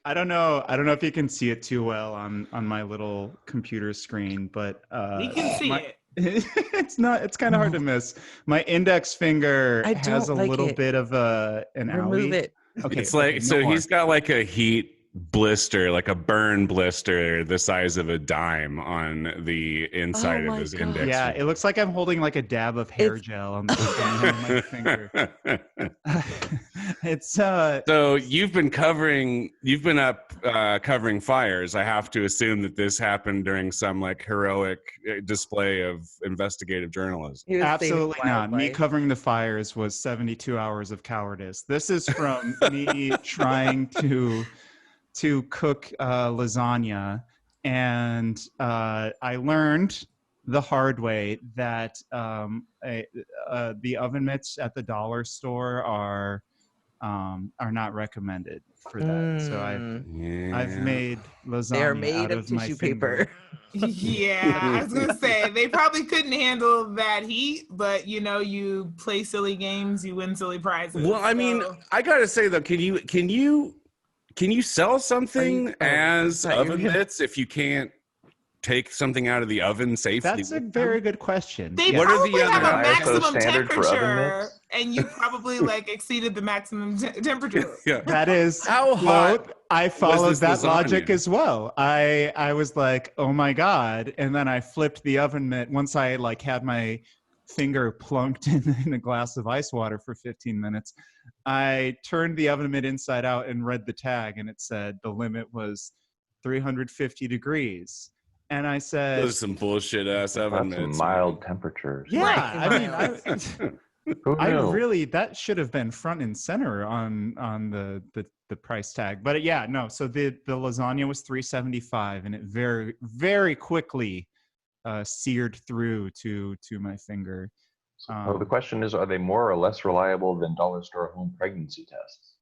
I don't know if you can see it too well on my little computer screen, but We can see it. It's kind of hard to miss. My index finger I has a don't like little it. bit of an Remove owie. it. Okay, It's like, no so more. he's got like a heat blister, like a burn blister the size of a dime on the inside of my his God. index Yeah, finger. it looks like I'm holding like a dab of hair gel on the beginning of my finger. It's So you've been up covering fires. I have to assume that this happened during some like heroic display of investigative journalism. He was saving absolutely not. Me wildlife. covering the fires was 72 hours of cowardice. This is from me trying to cook lasagna, and I learned the hard way that the oven mitts at the dollar store are not recommended for that. So I've made They're lasagna made out of of my tissue finger. paper. Yeah, I was gonna say they probably couldn't handle that heat, but you play silly games, you win silly prizes. Well, I mean, I gotta say though, can you sell something as oven mitts if you can't take something out of the oven safely? That's a very good question. They What are probably the have other a ISO maximum standard for oven temperature, mitts? and you probably like exceeded the maximum temperature. Yeah. That is How hot I followed this that lasagna? logic as well. I was like, oh my God. And then I flipped the oven mitt once I like had my finger plunked in a glass of ice water for 15 minutes. I turned the oven mitt inside out and read the tag, and it said the limit was 350 degrees. And I said, Those are some bullshit ass oven That's some mitts. mild temperatures. yeah, I mean, Who I knew? really, that should have been front and center on the price tag. But yeah, no. So the lasagna was $3.75, and it very, very quickly seared through to my finger. So the question is, are they more or less reliable than dollar store home pregnancy tests?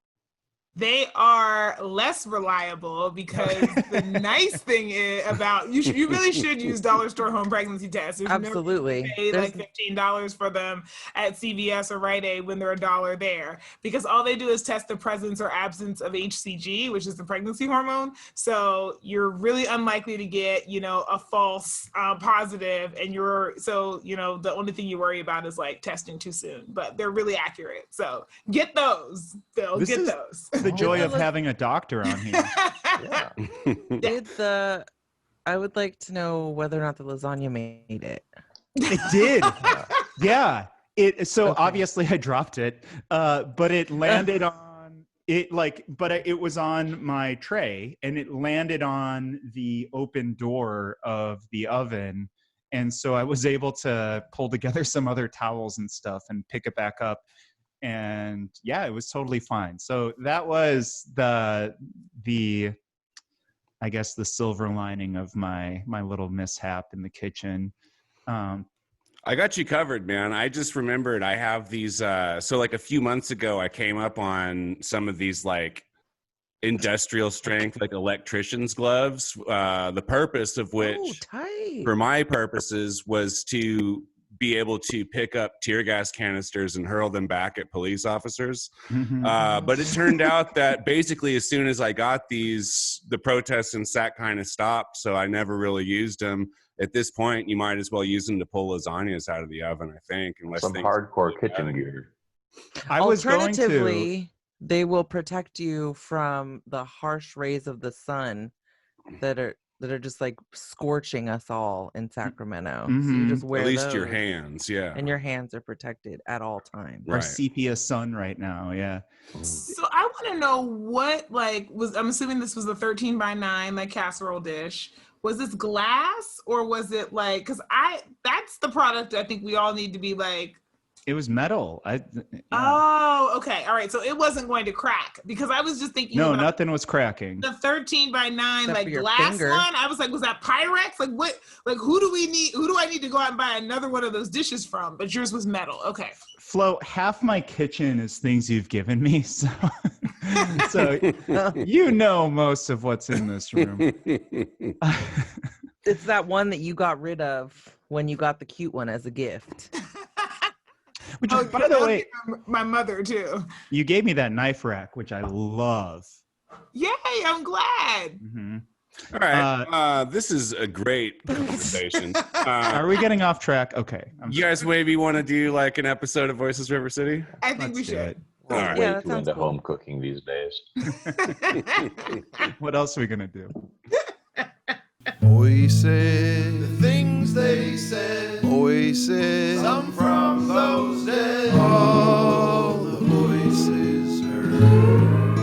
They are less reliable because the nice thing is about you really should use dollar store home pregnancy tests. There's Absolutely. no pay like $15 for them at CVS or Rite Aid when they're $1 there, because all they do is test the presence or absence of HCG, which is the pregnancy hormone. So you're really unlikely to get a false positive, and the only thing you worry about is like testing too soon. But they're really accurate. So get those. They'll get those. The joy of having a doctor on here. Yeah. I would like to know whether or not the lasagna made it. It did. Yeah. So obviously I dropped it, but it landed on it it was on my tray, and it landed on the open door of the oven. And so I was able to pull together some other towels and stuff and pick it back up. And yeah, it was totally fine. So that was the I guess the silver lining of my little mishap in the kitchen. I got you covered, man. I just remembered I have these. So like a few months ago, I came up on some of these like industrial strength, like electrician's gloves. The purpose of which, for my purposes, was to be able to pick up tear gas canisters and hurl them back at police officers. But it turned out that basically as soon as I got these, the protests in Sac kind of stopped. So I never really used them. At this point, you might as well use them to pull lasagnas out of the oven, I think. Unless some hardcore kitchen gear. Alternatively, they will protect you from the harsh rays of the sun that are just like scorching us all in Sacramento. So you just wear at least those, your hands, yeah. and your hands are protected at all times. Our sepia sun right now, yeah. So I want to know what I'm assuming this was a 13x9 like casserole dish. Was this glass, or was it because that's the product I think we all need to be like. It was metal. Oh, okay. All right. So it wasn't going to crack, because I was just thinking. No, nothing was cracking. The 13x9 Except glass finger. one. I was like, was that Pyrex? Like what? Like who do I need to go out and buy another one of those dishes from? But yours was metal. Okay. Flo, half my kitchen is things you've given me, so most of what's in this room. It's that one that you got rid of when you got the cute one as a gift. Which, by the way, my mother too. You gave me that knife rack, which I love. Yay, I'm glad. Mhm. All right. This is a great conversation. Are we getting off track? Okay. You guys maybe want to do like an episode of Voices River City? I think we Let's do should. it. We're All right. way Yeah, that too sounds into cool. home cooking these days. What else are we gonna do? Voices, the things they said, voices, some from those dead, all the voices heard.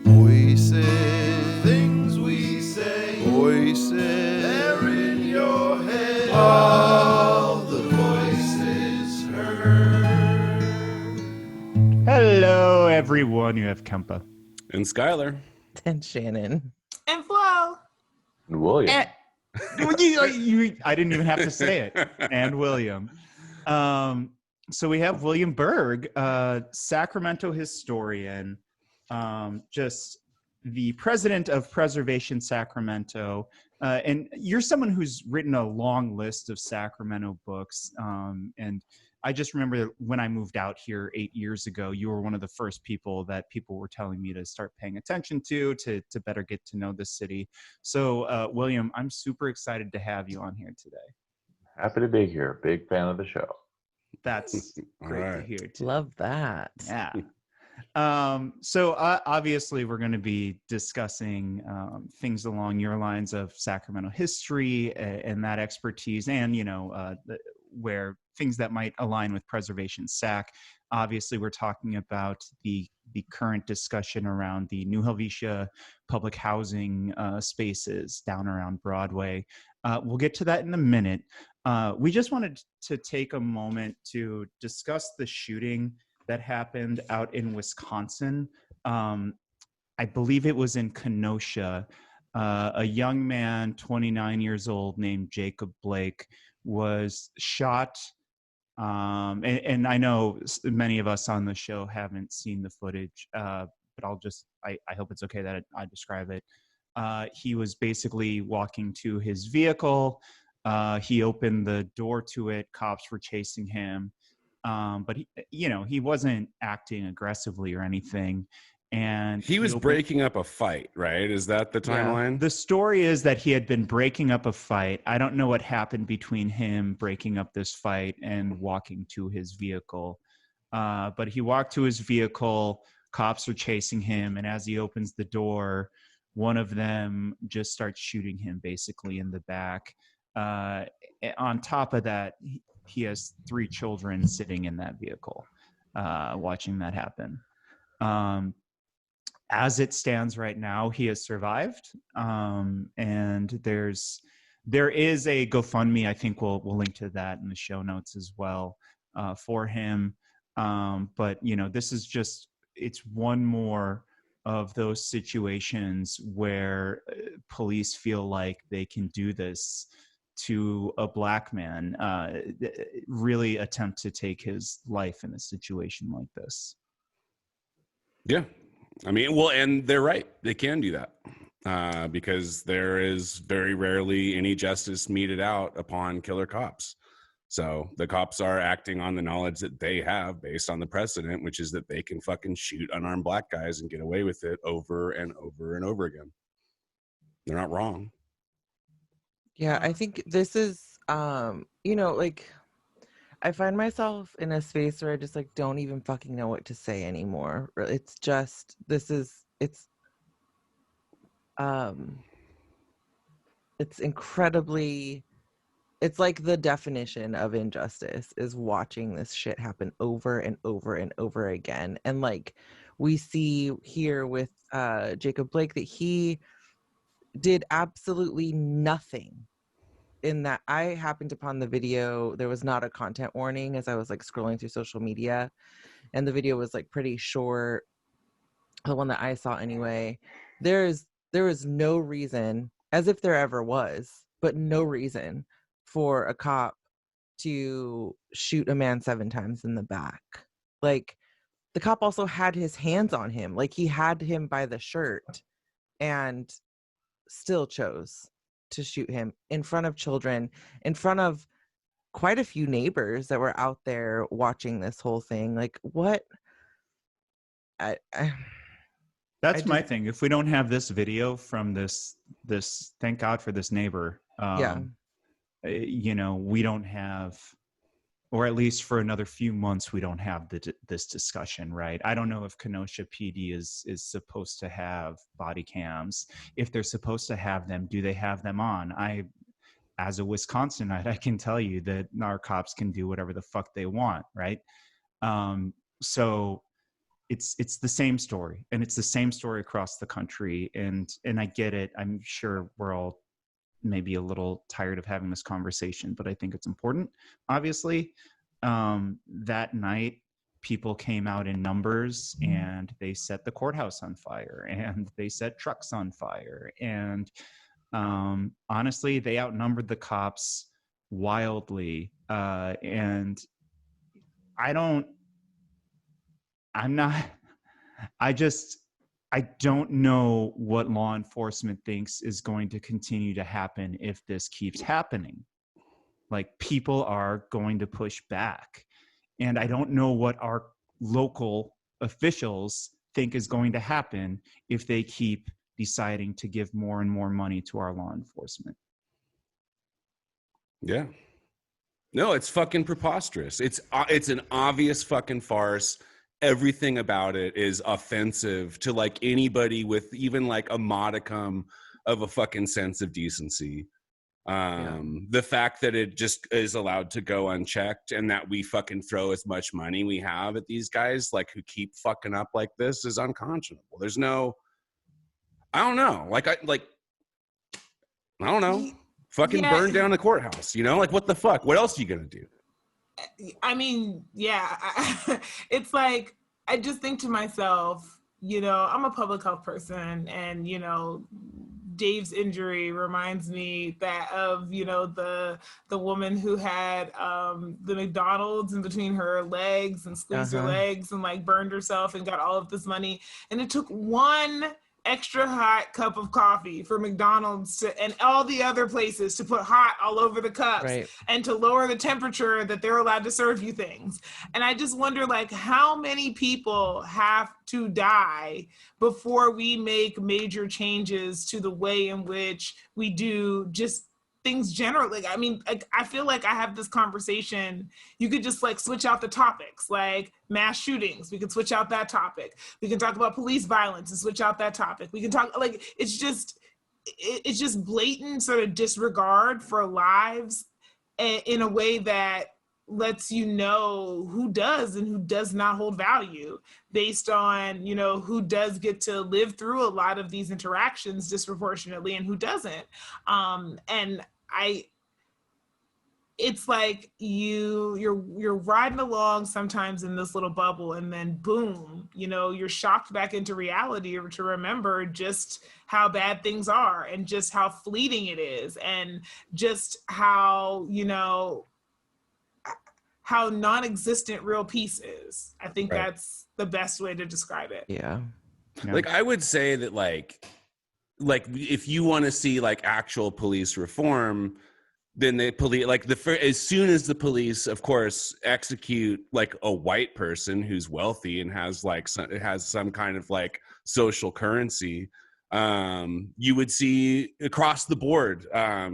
Voices, things we say, voices, they're in your head, all the voices heard. Hello, everyone. You have Kempa. And Skylar. And Shannon. And Flo. And William. I didn't even have to say it. And William. So we have William Burg, Sacramento historian, just the president of Preservation Sacramento. And you're someone who's written a long list of Sacramento books. And I just remember when I moved out here 8 years ago, you were one of the first people that people were telling me to start paying attention to better get to know the city. So, William, I'm super excited to have you on here today. Happy to be here. Big fan of the show. That's great to right. hear too. Love that. Yeah. So obviously we're going to be discussing things along your lines of Sacramento history and that expertise, and where things that might align with Preservation Sac. Obviously, we're talking about the current discussion around the New Helvetia public housing spaces down around Broadway. We'll get to that in a minute. We just wanted to take a moment to discuss the shooting that happened out in Wisconsin. I believe it was in Kenosha. A young man, 29 years old, named Jacob Blake, was shot. And I know many of us on the show haven't seen the footage, but I hope it's okay that I describe it. He was basically walking to his vehicle. He opened the door to it. Cops were chasing him. But he wasn't acting aggressively or anything. And He was breaking up a fight, right? Is that the timeline? The story is that he had been breaking up a fight. I don't know what happened between him breaking up this fight and walking to his vehicle. But he walked to his vehicle. Cops are chasing him. And as he opens the door, one of them just starts shooting him basically in the back. On top of that, he has 3 children sitting in that vehicle watching that happen. As it stands right now, he has survived. And there is a GoFundMe. I think we'll link to that in the show notes as well for him. But, this is it's one more of those situations where police feel like they can do this to a Black man, really attempt to take his life in a situation like this. Yeah. I mean, well, and they're right. They can do that because there is very rarely any justice meted out upon killer cops. So the cops are acting on the knowledge that they have based on the precedent, which is that they can fucking shoot unarmed Black guys and get away with it over and over and over again. They're not wrong. Yeah, I think this is, I find myself in a space where I just don't even fucking know what to say anymore. It's just, it's incredibly, it's like the definition of injustice is watching this shit happen over and over and over again. And we see here with Jacob Blake that he did absolutely nothing. In that, I happened upon the video. There was not a content warning as I was scrolling through social media, and the video was pretty short. The one that I saw anyway. There is no reason, as if there ever was, but no reason for a cop to shoot a man 7 times in the back. The cop also had his hands on him. He had him by the shirt and still chose to shoot him in front of children, in front of quite a few neighbors that were out there watching this whole thing. What? That's my thing. If we don't have this video from this, thank God for this neighbor. You know, we don't have, or at least for another few months, we don't have this discussion, right? I don't know if Kenosha PD is supposed to have body cams. If they're supposed to have them, do they have them on? As a Wisconsinite, I can tell you that our cops can do whatever the fuck they want, right? So it's the same story, and it's the same story across the country. And I get it. I'm sure we're all maybe a little tired of having this conversation, but I think it's important. Obviously, that night, people came out in numbers and they set the courthouse on fire and they set trucks on fire. And honestly, they outnumbered the cops wildly. And I don't know what law enforcement thinks is going to continue to happen if this keeps happening. Like, people are going to push back. And I don't know what our local officials think is going to happen if they keep deciding to give more and more money to our law enforcement. Yeah. No, it's fucking preposterous. It's an obvious fucking farce. Everything about it is offensive to like anybody with even like a modicum of a fucking sense of decency. The fact that it just is allowed to go unchecked and that we fucking throw as much money we have at these guys like who keep fucking up like this is unconscionable. There's no, I don't know. I don't know. Fucking burn down the courthouse, you know? Like, what the fuck? What else are you gonna do? I mean, it's like, I just think to myself, you know, I'm a public health person, and, you know, Dave's injury reminds me of, you know, the woman who had the McDonald's in between her legs and squeezed her legs and like burned herself and got all of this money. And it took one extra hot cup of coffee for McDonald's and all the other places to put hot all over the cups and to lower the temperature that they're allowed to serve you things. And I just wonder, like, how many people have to die before we make major changes to the way in which we do just things generally. I mean, I feel like I have this conversation. You could just like switch out the topics, like mass shootings. We could switch out that topic. We can talk about police violence and switch out that topic. We can talk like, it's just blatant sort of disregard for lives in a way that lets you know who does and who does not hold value based on, you know, who does get to live through a lot of these interactions disproportionately and who doesn't. It's like you're riding along sometimes in this little bubble, and then boom, you know, you're shocked back into reality to remember just how bad things are and just how fleeting it is and just how, you know, how non-existent real peace is. I think that's the best way to describe it. Yeah. Like, I would say that like if you want to see like actual police reform, then the police, like as soon as the police, of course, execute like a white person who's wealthy and has some kind of like social currency, you would see across the board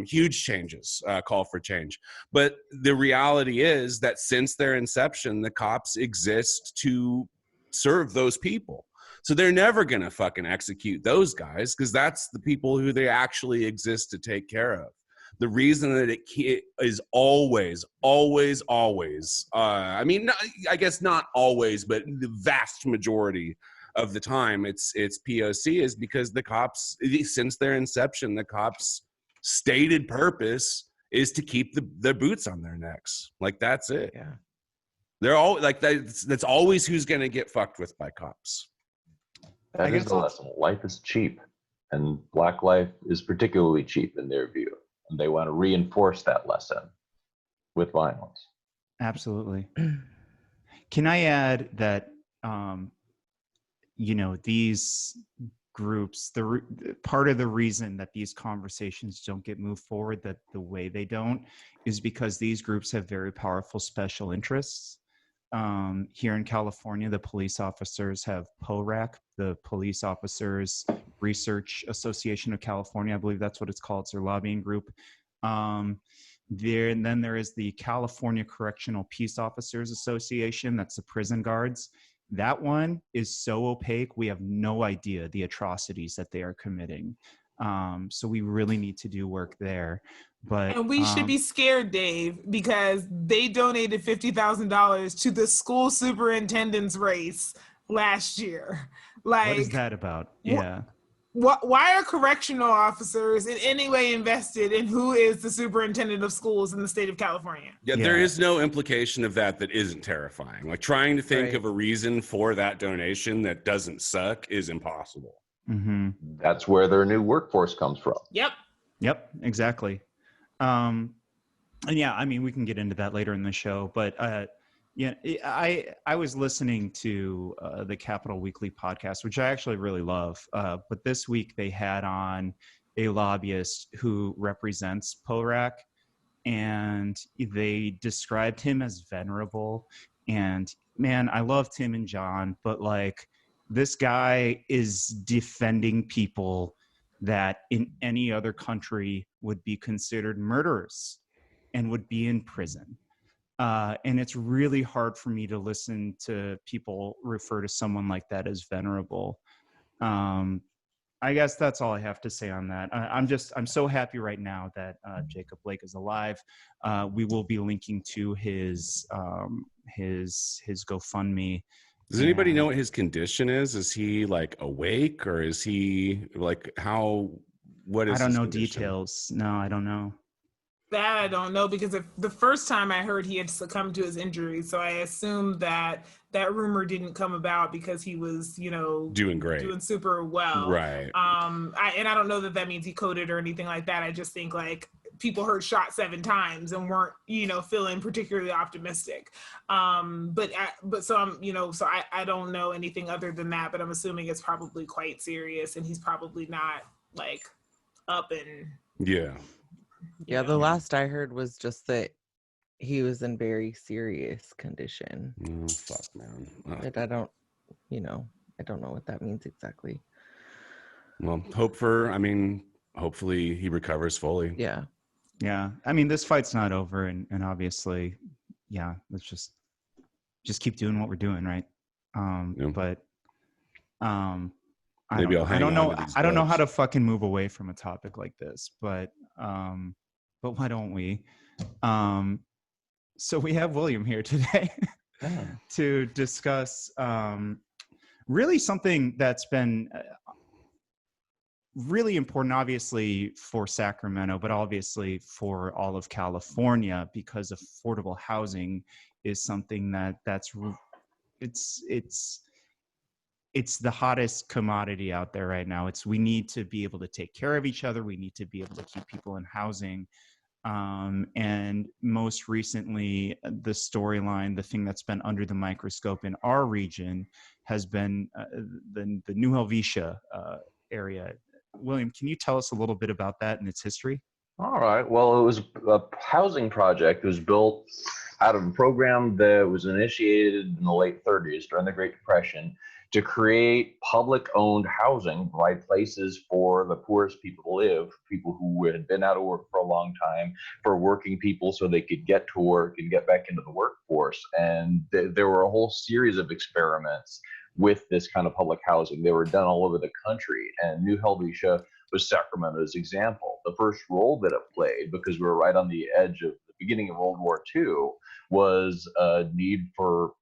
huge changes, call for change. But the reality is that since their inception, the cops exist to serve those people. So they're never going to fucking execute those guys because that's the people who they actually exist to take care of. The reason that it is always, I mean, I guess not always, but the vast majority of the time it's POC is because the cops, since their inception, the cops' stated purpose is to keep the boots on their necks. Like, that's it. Yeah. They're all like, that's always who's going to get fucked with by cops. That is the lesson. Life is cheap, and Black life is particularly cheap in their view. And they want to reinforce that lesson with violence. Absolutely. Can I add that, you know, these groups, part of the reason that these conversations don't get moved forward, that the way they don't, is because these groups have very powerful special interests. Here in California, the police officers have PORAC, the Police Officers Research Association of California. I believe that's what it's called. It's their lobbying group. And then there is the California Correctional Peace Officers Association. That's the prison guards. That one is so opaque. We have no idea the atrocities that they are committing. So we really need to do work there. And we should be scared, Dave, because they donated $50,000 to the school superintendent's race last year. Like, what is that about? Yeah. Why are correctional officers in any way invested in who is the superintendent of schools in the state of California? Yeah, there is no implication of that isn't terrifying. Like, trying to think of a reason for that donation that doesn't suck is impossible. Mm-hmm. That's where their new workforce comes from. Yep, exactly. And yeah, I mean, we can get into that later in the show, but yeah, I was listening to the Capital Weekly podcast, which I actually really love. But this week they had on a lobbyist who represents PORAC, and they described him as venerable. And man, I love Tim and John, but like, this guy is defending people that in any other country would be considered murderers and would be in prison. And it's really hard for me to listen to people refer to someone like that as venerable. I guess that's all I have to say on that. I'm so happy right now that Jacob Blake is alive. We will be linking to his GoFundMe. Does anybody know what his condition is? Is he like awake, or is he like what is I don't know condition? details. No, I don't know. That I don't know, because the first time I heard he had succumbed to his injury, so I assumed that rumor didn't come about because he was, doing great, doing super well. Right. I don't know that means he coded or anything like that. I just think like people heard shot 7 times and weren't, feeling particularly optimistic. But so I'm, so I don't know anything other than that, but I'm assuming it's probably quite serious and he's probably not like up and. Yeah, the last I heard was just that he was in very serious condition. Oh, fuck, man. But I don't know what that means exactly. Well, hopefully he recovers fully. Yeah. Yeah. I mean, this fight's not over, and obviously, yeah, let's just keep doing what we're doing, right? But I don't know how to fucking move away from a topic like this, but why don't we? So we have William here today to discuss really something that's been really important, obviously for Sacramento, but obviously for all of California, because affordable housing is something it's the hottest commodity out there right now. We need to be able to take care of each other. We need to be able to keep people in housing. And most recently, the storyline, the thing that's been under the microscope in our region has been the New Helvetia area. William, can you tell us a little bit about that and its history? All right. Well, it was a housing project. It was built out of a program that was initiated in the late 30s during the Great Depression to create public-owned housing, provide places for the poorest people to live, people who had been out of work for a long time, for working people so they could get to work and get back into the workforce. And there were a whole series of experiments with this kind of public housing. They were done all over the country, and New Helvetia was Sacramento's example. The first role that it played, because we were right on the edge of the beginning of World War II, was a need for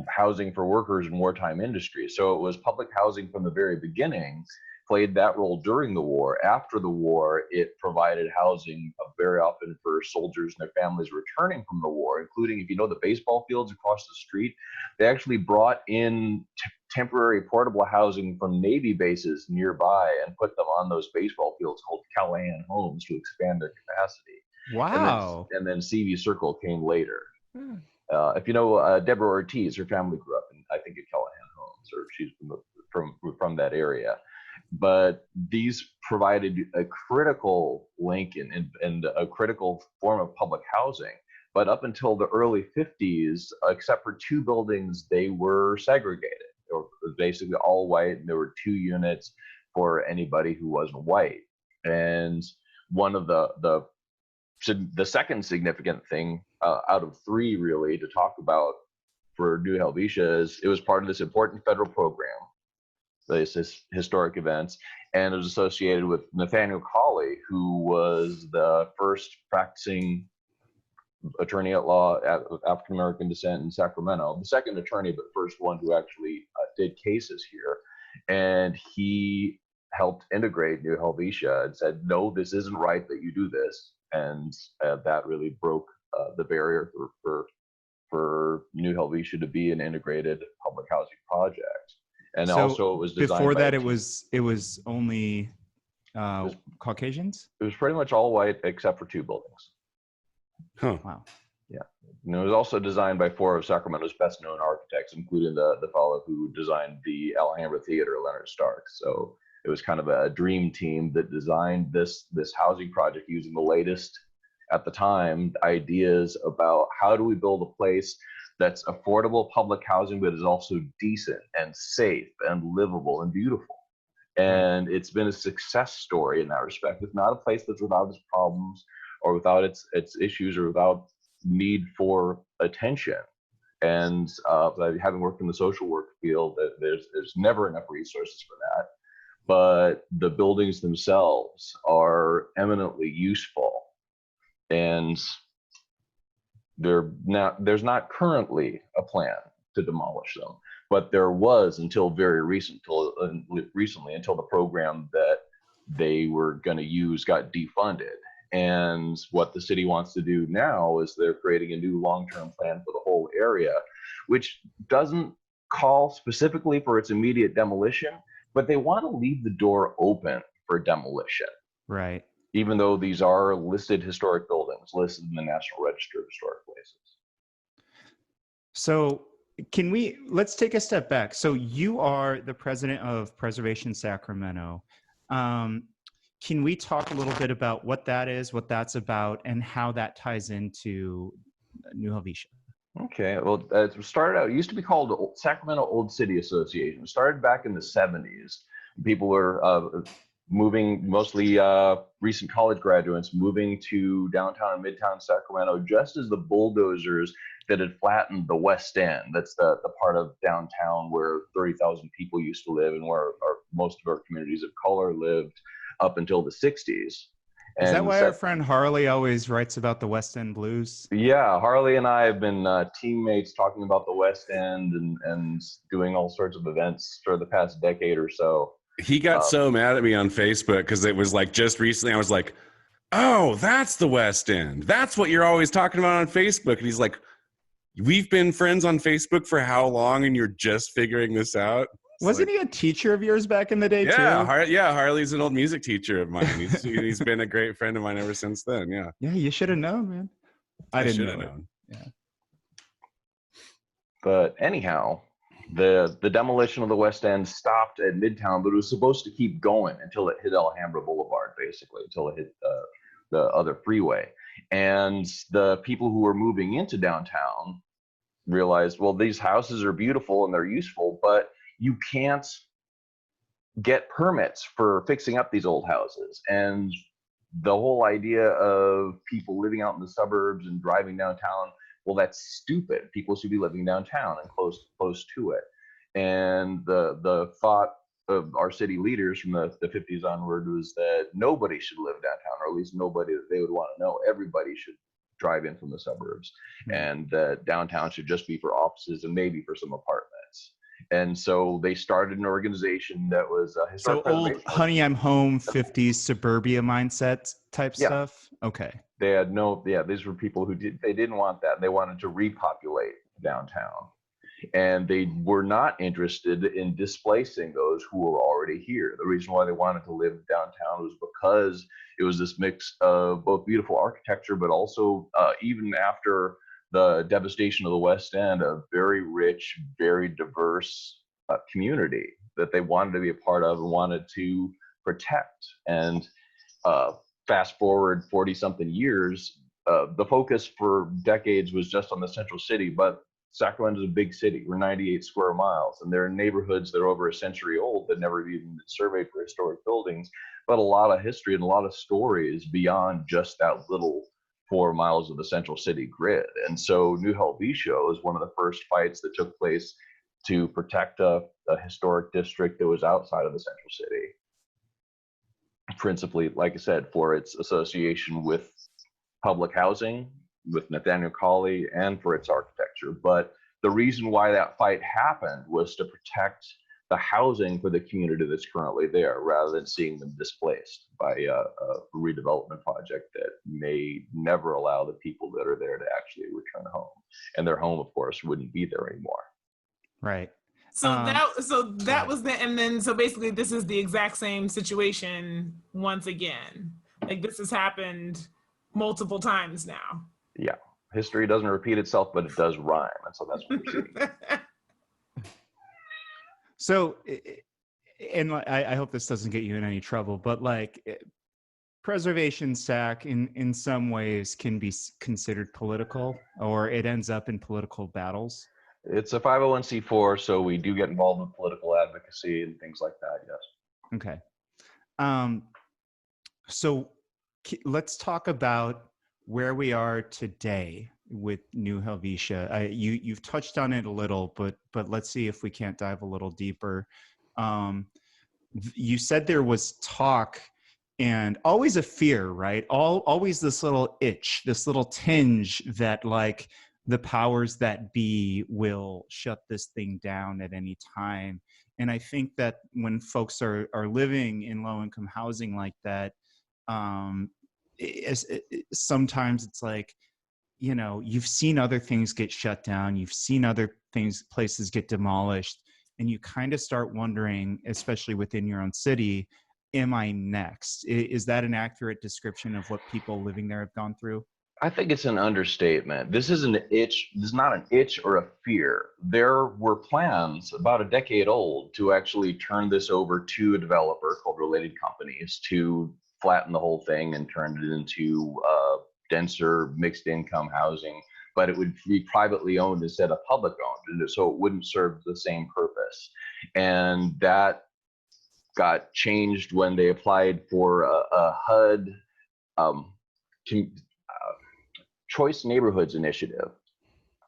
housing for workers in wartime industries. So it was public housing from the very beginning, played that role during the war. After the war, it provided housing very often for soldiers and their families returning from the war, including, if you know, the baseball fields across the street. They actually brought in temporary portable housing from Navy bases nearby and put them on those baseball fields, called Callahan homes, to expand their capacity. Wow. And then CV Circle came later. If you know Deborah Ortiz, her family grew up in, I think, at Callahan Homes, or she's from that area. But these provided a critical link and a critical form of public housing But up until the early 50s, except for 2 buildings, they were segregated. They were basically all white, and there were 2 units for anybody who wasn't white. And one of the second significant thing out of 3 really to talk about for New Helvetia is it was part of this important federal program, this historic events, and it was associated with Nathaniel Colley, who was the first practicing attorney at law of African American descent in Sacramento, the second attorney, but first one who actually did cases here. And he helped integrate New Helvetia and said, no, this isn't right that you do this. And that really broke the barrier for New Helvetia to be an integrated public housing project. And So also it was designed before by that, a it was only was- Caucasians. It was pretty much all white except for 2 buildings. Huh. Wow. And it was also designed by 4 of Sacramento's best known architects, including the fellow who designed the Alhambra Theater, Leonard Stark. So it was kind of a dream team that designed this housing project using the latest at the time ideas about how do we build a place that's affordable public housing, but is also decent and safe and livable and beautiful. And it's been a success story in that respect. It's not a place that's without its problems or without its issues or without need for attention. And having worked in the social work field, there's never enough resources for that. But the buildings themselves are eminently useful. And there's not currently a plan to demolish them, but there was until very recently, until the program that they were going to use got defunded. And what the city wants to do now is they're creating a new long-term plan for the whole area, which doesn't call specifically for its immediate demolition, but they want to leave the door open for demolition. Right. Even though these are listed historic buildings, listed in the National Register of Historic Places. So let's take a step back. So you are the president of Preservation Sacramento. Can we talk a little bit about what that is, what that's about, and how that ties into New Helvetia? Okay, well, it started out, it used to be called Sacramento Old City Association. It started back in the 70s. People were moving, mostly recent college graduates, moving to downtown and midtown Sacramento just as the bulldozers that had flattened the West End. That's the part of downtown where 30,000 people used to live and where most of our communities of color lived up until the 60s. Is that why our friend Harley always writes about the West End blues? Yeah, Harley and I have been teammates talking about the West End and doing all sorts of events for the past decade or so. He got so mad at me on Facebook because it was like just recently I was like, oh, that's the West End. That's what you're always talking about on Facebook. And he's like, we've been friends on Facebook for how long and you're just figuring this out? Wasn't he a teacher of yours back in the day too? Harley's an old music teacher of mine. He's been a great friend of mine ever since then. Yeah. Yeah, you should have known, man. I didn't know. Known. Yeah. But anyhow, the demolition of the West End stopped at Midtown, but it was supposed to keep going until it hit Alhambra Boulevard, basically, until it hit the other freeway. And the people who were moving into downtown realized, well, these houses are beautiful and they're useful, but you can't get permits for fixing up these old houses. And the whole idea of people living out in the suburbs and driving downtown, well, that's stupid. People should be living downtown and close to it. And the thought of our city leaders from the 50s onward was that nobody should live downtown, or at least nobody that they would want to know. Everybody should drive in from the suburbs, and that downtown should just be for offices and maybe for some apartments. And so they started an organization that was historic. So old honey, I'm home 50s suburbia mindset type stuff. Okay. They had these were people who didn't want that. They wanted to repopulate downtown. And they were not interested in displacing those who were already here. The reason why they wanted to live downtown was because it was this mix of both beautiful architecture, but also even after the devastation of the West End, a very rich, very diverse community that they wanted to be a part of and wanted to protect. And fast forward 40 something years, the focus for decades was just on the central city, but Sacramento is a big city. We're 98 square miles, and there are neighborhoods that are over a century old that never even been surveyed for historic buildings, but a lot of history and a lot of stories beyond just that little 4 miles of the central city grid. And so New Helvetia is one of the first fights that took place to protect a historic district that was outside of the central city. Principally, like I said, for its association with public housing, with Nathaniel Colley, and for its architecture. But the reason why that fight happened was to protect the housing for the community that's currently there, rather than seeing them displaced by a redevelopment project that may never allow the people that are there to actually return home. And their home, of course, wouldn't be there anymore. Right. So that was the, and then so basically this is the exact same situation once again. Like this has happened multiple times now. Yeah, history doesn't repeat itself, but it does rhyme, and so that's what we're seeing. So, and I hope this doesn't get you in any trouble, but like Preservation Sac in some ways can be considered political, or it ends up in political battles. It's a 501c4, so we do get involved in political advocacy and things like that, yes. Okay. So let's talk about where we are today with New Helvetia. You've touched on it a little, but let's see if we can't dive a little deeper. You said there was talk and always a fear, right? Always this little itch, this little tinge that like the powers that be will shut this thing down at any time. And I think that when folks are living in low-income housing like that, sometimes it's like, you know, you've seen other things get shut down, you've seen other places get demolished, and you kind of start wondering, especially within your own city, am I next? Is that an accurate description of what people living there have gone through? I think it's an understatement. This is an itch. This is not an itch or a fear. There were plans about a decade old to actually turn this over to a developer called Related Companies to flatten the whole thing and turn it into denser mixed income housing, but it would be privately owned instead of public owned, and so it wouldn't serve the same purpose. And that got changed when they applied for a HUD Choice Neighborhoods Initiative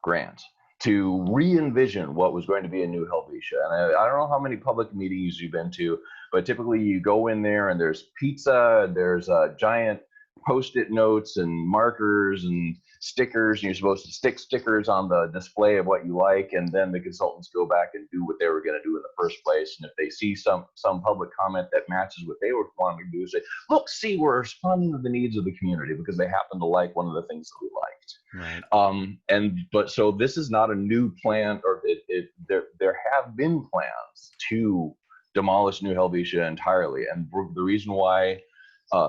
grant to re-envision what was going to be a New Helvetia. And I don't know how many public meetings you've been to, but typically you go in there and there's pizza, there's giant Post-it notes and markers and stickers, and you're supposed to stick stickers on the display of what you like, and then the consultants go back and do what they were going to do in the first place. And if they see some public comment that matches what they were wanting to do, say, look, see, we're responding to the needs of the community because they happen to like one of the things that we liked. Right. But so this is not a new plan, or there have been plans to demolish New Helvetia entirely. And the reason why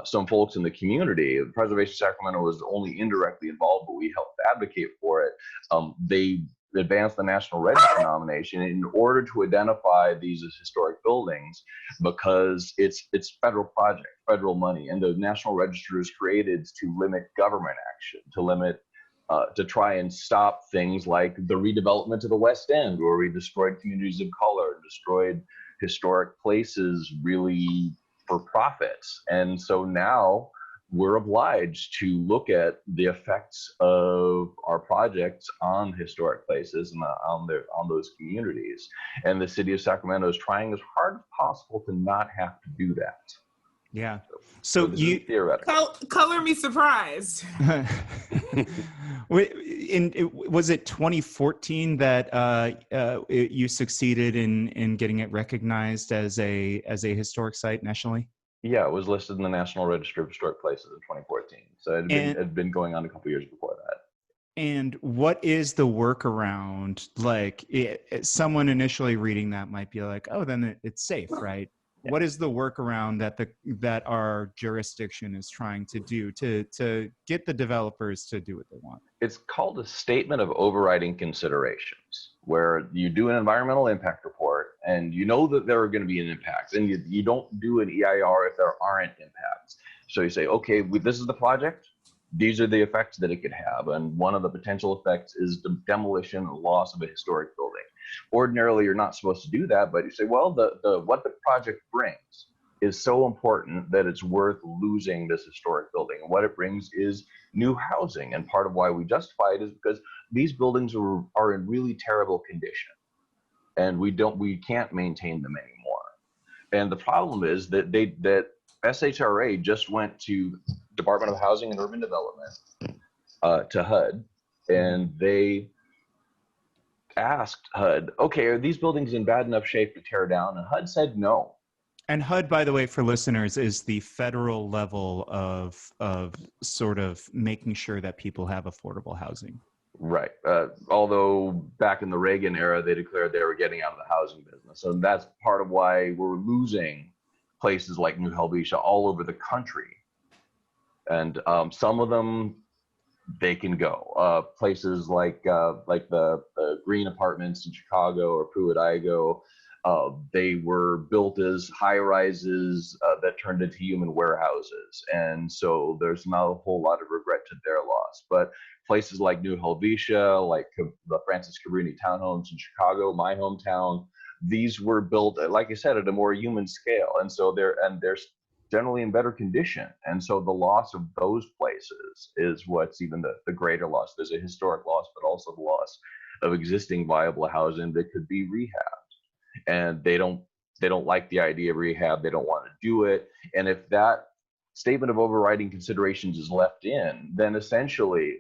some folks in the community, Preservation Sacramento was only indirectly involved, but we helped advocate for it. They advanced the National Register nomination in order to identify these as historic buildings, because it's federal project, federal money, and the National Register is created to limit government action, to limit to try and stop things like the redevelopment of the West End, where we destroyed communities of color, destroyed historic places really for profits. And so now we're obliged to look at the effects of our projects on historic places and on those communities. And the city of Sacramento is trying as hard as possible to not have to do that. Yeah. So you theoretical. Color me surprised. Was it 2014 that you succeeded in getting it recognized as a historic site nationally? Yeah, it was listed in the National Register of Historic Places in 2014. So it had been going on a couple years before that. And what is the workaround? Like, someone initially reading that might be like, "Oh, then it's safe, right?" Yeah. What is the workaround that our jurisdiction is trying to do to get the developers to do what they want? It's called a statement of overriding considerations, where you do an environmental impact report and you know that there are going to be an impact, and you don't do an EIR if there aren't impacts. So you say, okay, this is the project. these are the effects that it could have. And one of the potential effects is the demolition and loss of a historic building. Ordinarily, you're not supposed to do that, but you say, well, what the project brings is so important that it's worth losing this historic building. And what it brings is new housing. And part of why we justify it is because these buildings are in really terrible condition, and we can't maintain them anymore. And the problem is that SHRA just went to Department of Housing and Urban Development, to HUD, and they asked HUD, okay, are these buildings in bad enough shape to tear down? And HUD said no. And HUD, by the way, for listeners, is the federal level of sort of making sure that people have affordable housing. Right. Although back in the Reagan era, they declared they were getting out of the housing business. So that's part of why we're losing places like New Helvetia all over the country. And some of them, they can go. Places like the Green Apartments in Chicago or Pruitt-Igoe, they were built as high-rises that turned into human warehouses. And so there's not a whole lot of regret to their loss. But places like New Helvetia, like the Francis Cabrini townhomes in Chicago, my hometown, these were built, like I said, at a more human scale. And so they're generally in better condition. And so the loss of those places is what's even the greater loss. There's a historic loss, but also the loss of existing viable housing that could be rehabbed. And they don't like the idea of rehab. They don't want to do it. And if that statement of overriding considerations is left in, then essentially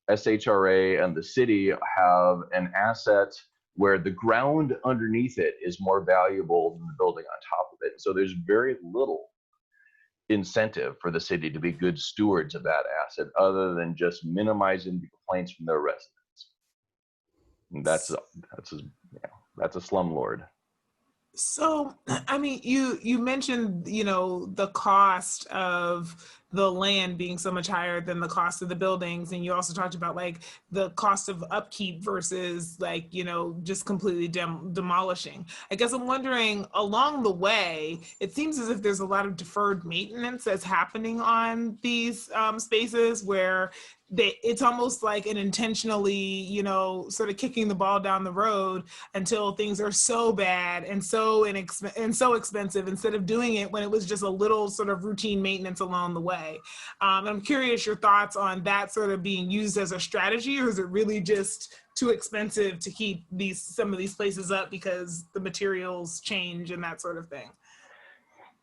SHRA and the city have an asset where the ground underneath it is more valuable than the building on top of it. So there's very little incentive for the city to be good stewards of that asset other than just minimizing the complaints from their residents. And that's a slumlord. So, I mean, you mentioned, the cost of the land being so much higher than the cost of the buildings. And you also talked about like the cost of upkeep versus like, just completely demolishing. I guess I'm wondering, along the way, it seems as if there's a lot of deferred maintenance that's happening on these spaces where it's almost like an intentionally, sort of kicking the ball down the road until things are so bad and so expensive, instead of doing it when it was just a little sort of routine maintenance along the way. I'm curious your thoughts on that sort of being used as a strategy, or is it really just too expensive to keep some of these places up because the materials change and that sort of thing?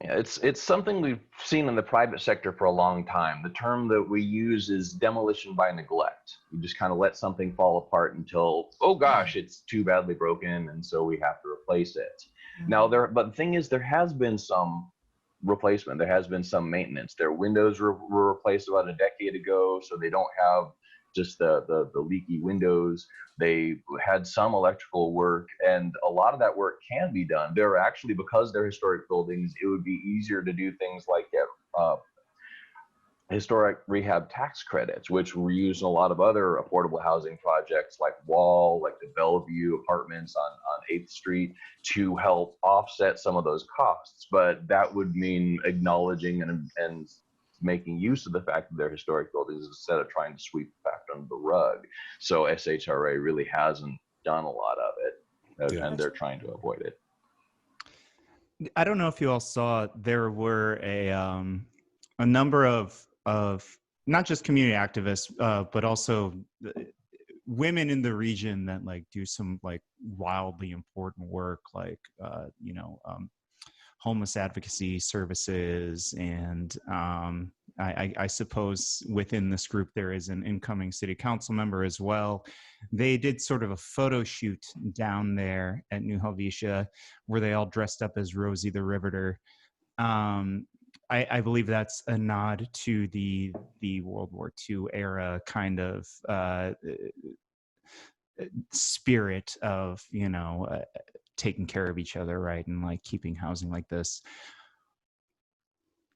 Yeah, it's something we've seen in the private sector for a long time. The term that we use is demolition by neglect. You just kind of let something fall apart until, oh gosh, it's too badly broken, and so we have to replace it. Mm-hmm. Now, but the thing is, there has been some replacement. There has been some maintenance. Their windows were replaced about a decade ago, so they don't have just the leaky windows. They had some electrical work, and a lot of that work can be done. They're actually, because they're historic buildings, it would be easier to do things like get historic rehab tax credits, which were used in a lot of other affordable housing projects like Wall, like the Bellevue apartments on 8th Street, to help offset some of those costs. But that would mean acknowledging and making use of the fact that they're historic buildings instead of trying to sweep the fact under the rug. So SHRA really hasn't done a lot of it, and they're trying to avoid it. I don't know if you all saw, there were a number of not just community activists, but also women in the region that like do some like wildly important work, like homeless advocacy services. And I suppose within this group, there is an incoming city council member as well. They did sort of a photo shoot down there at New Helvetia where they all dressed up as Rosie the Riveter. I believe that's a nod to the World War II era kind of spirit of, taking care of each other, right? And like keeping housing like this.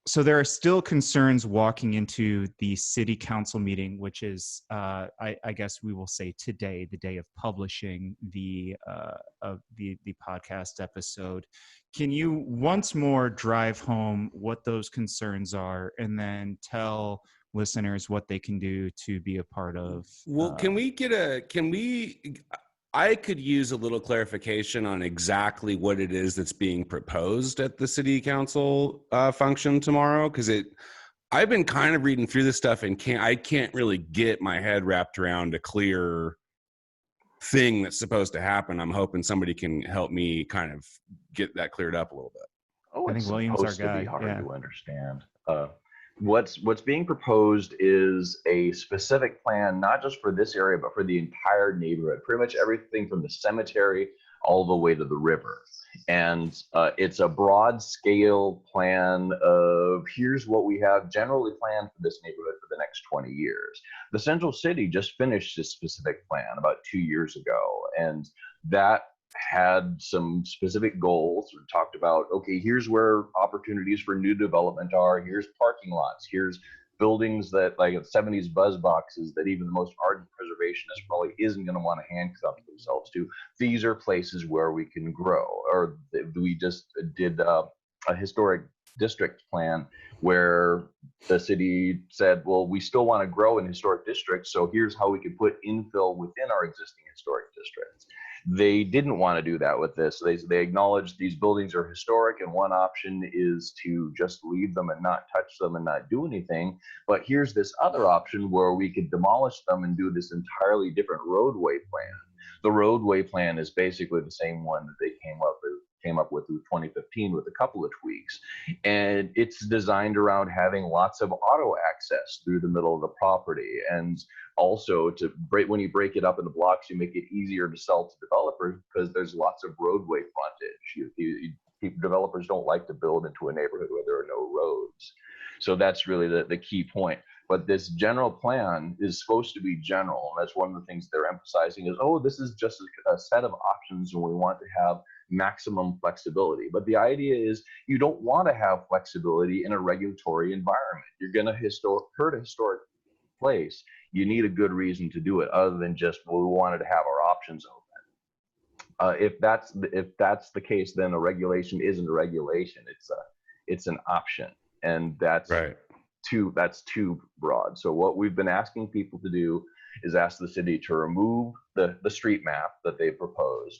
So there are still concerns walking into the city council meeting, which is, I guess we will say today, the day of publishing the podcast episode. Can you once more drive home what those concerns are, and then tell listeners what they can do to be a part of. Well, I could use a little clarification on exactly what it is that's being proposed at the city council function tomorrow, because I've been kind of reading through this stuff and I can't really get my head wrapped around a clear thing that's supposed to happen. I'm hoping somebody can help me kind of get that cleared up a little bit. Oh, I think it's William's our supposed to guy. be hard Yeah. to understand. What's being proposed is a specific plan, not just for this area, but for the entire neighborhood. Pretty much everything from the cemetery all the way to the river. And it's a broad scale plan of here's what we have generally planned for this neighborhood for the next 20 years. The Central City just finished this specific plan about 2 years ago, and that had some specific goals. We talked about, okay, here's where opportunities for new development are. Here's parking lots. Here's buildings that, like 70s buzz boxes, that even the most ardent preservationist probably isn't going to want to handcuff themselves to. These are places where we can grow. Or we just did a historic district plan where the city said, well, we still want to grow in historic districts, so here's how we can put infill within our existing historic districts. They didn't want to do that with this. They acknowledged these buildings are historic, and one option is to just leave them and not touch them and not do anything. But here's this other option where we could demolish them and do this entirely different roadway plan. The roadway plan is basically the same one that they came up with in 2015 with a couple of tweaks. And it's designed around having lots of auto access through the middle of the property. And also when you break it up into blocks, you make it easier to sell to developers because there's lots of roadway frontage. Developers don't like to build into a neighborhood where there are no roads. So that's really the key point. But this general plan is supposed to be general. And that's one of the things they're emphasizing is, oh, this is just a set of options and we want to have maximum flexibility. But the idea is you don't want to have flexibility in a regulatory environment. You're going to hurt a historic place. You need a good reason to do it other than just, well, we wanted to have our options open. If that's the case, then a regulation isn't a regulation. It's an option, and that's right. That's too broad. So what we've been asking people to do is ask the city to remove the street map that they proposed,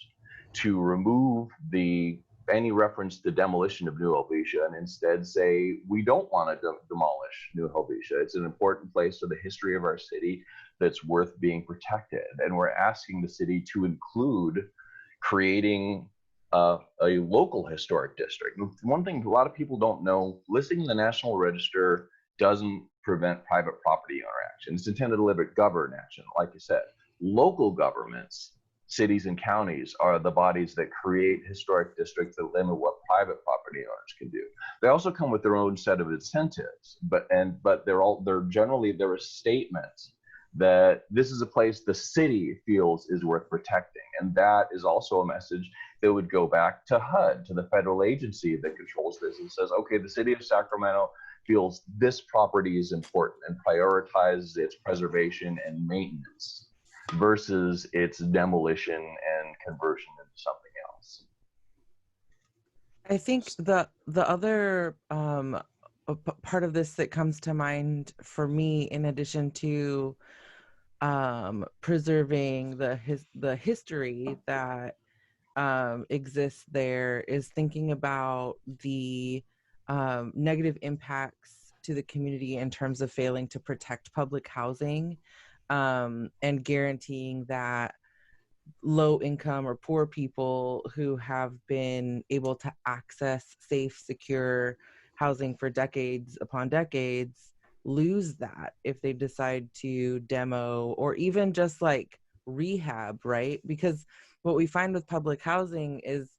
to remove any reference to demolition of New Helvetia, and instead say we don't want to demolish New Helvetia. It's an important place to the history of our city that's worth being protected, and we're asking the city to include creating a local historic district. One thing a lot of people don't know: listing in the National Register doesn't prevent private property owner action. It's intended to govern action. Like you said, local governments, cities and counties, are the bodies that create historic districts that limit what private property owners can do. They also come with their own set of incentives, but there are statements that this is a place the city feels is worth protecting. And that is also a message that would go back to HUD, to the federal agency that controls this, and says, okay, the city of Sacramento feels this property is important and prioritizes its preservation and maintenance versus its demolition and conversion into something else. I think the other part of this that comes to mind for me, in addition to preserving the history that exists there, is thinking about the negative impacts to the community in terms of failing to protect public housing, and guaranteeing that low income or poor people who have been able to access safe, secure housing for decades upon decades lose that if they decide to demo or even just like rehab, right? Because what we find with public housing is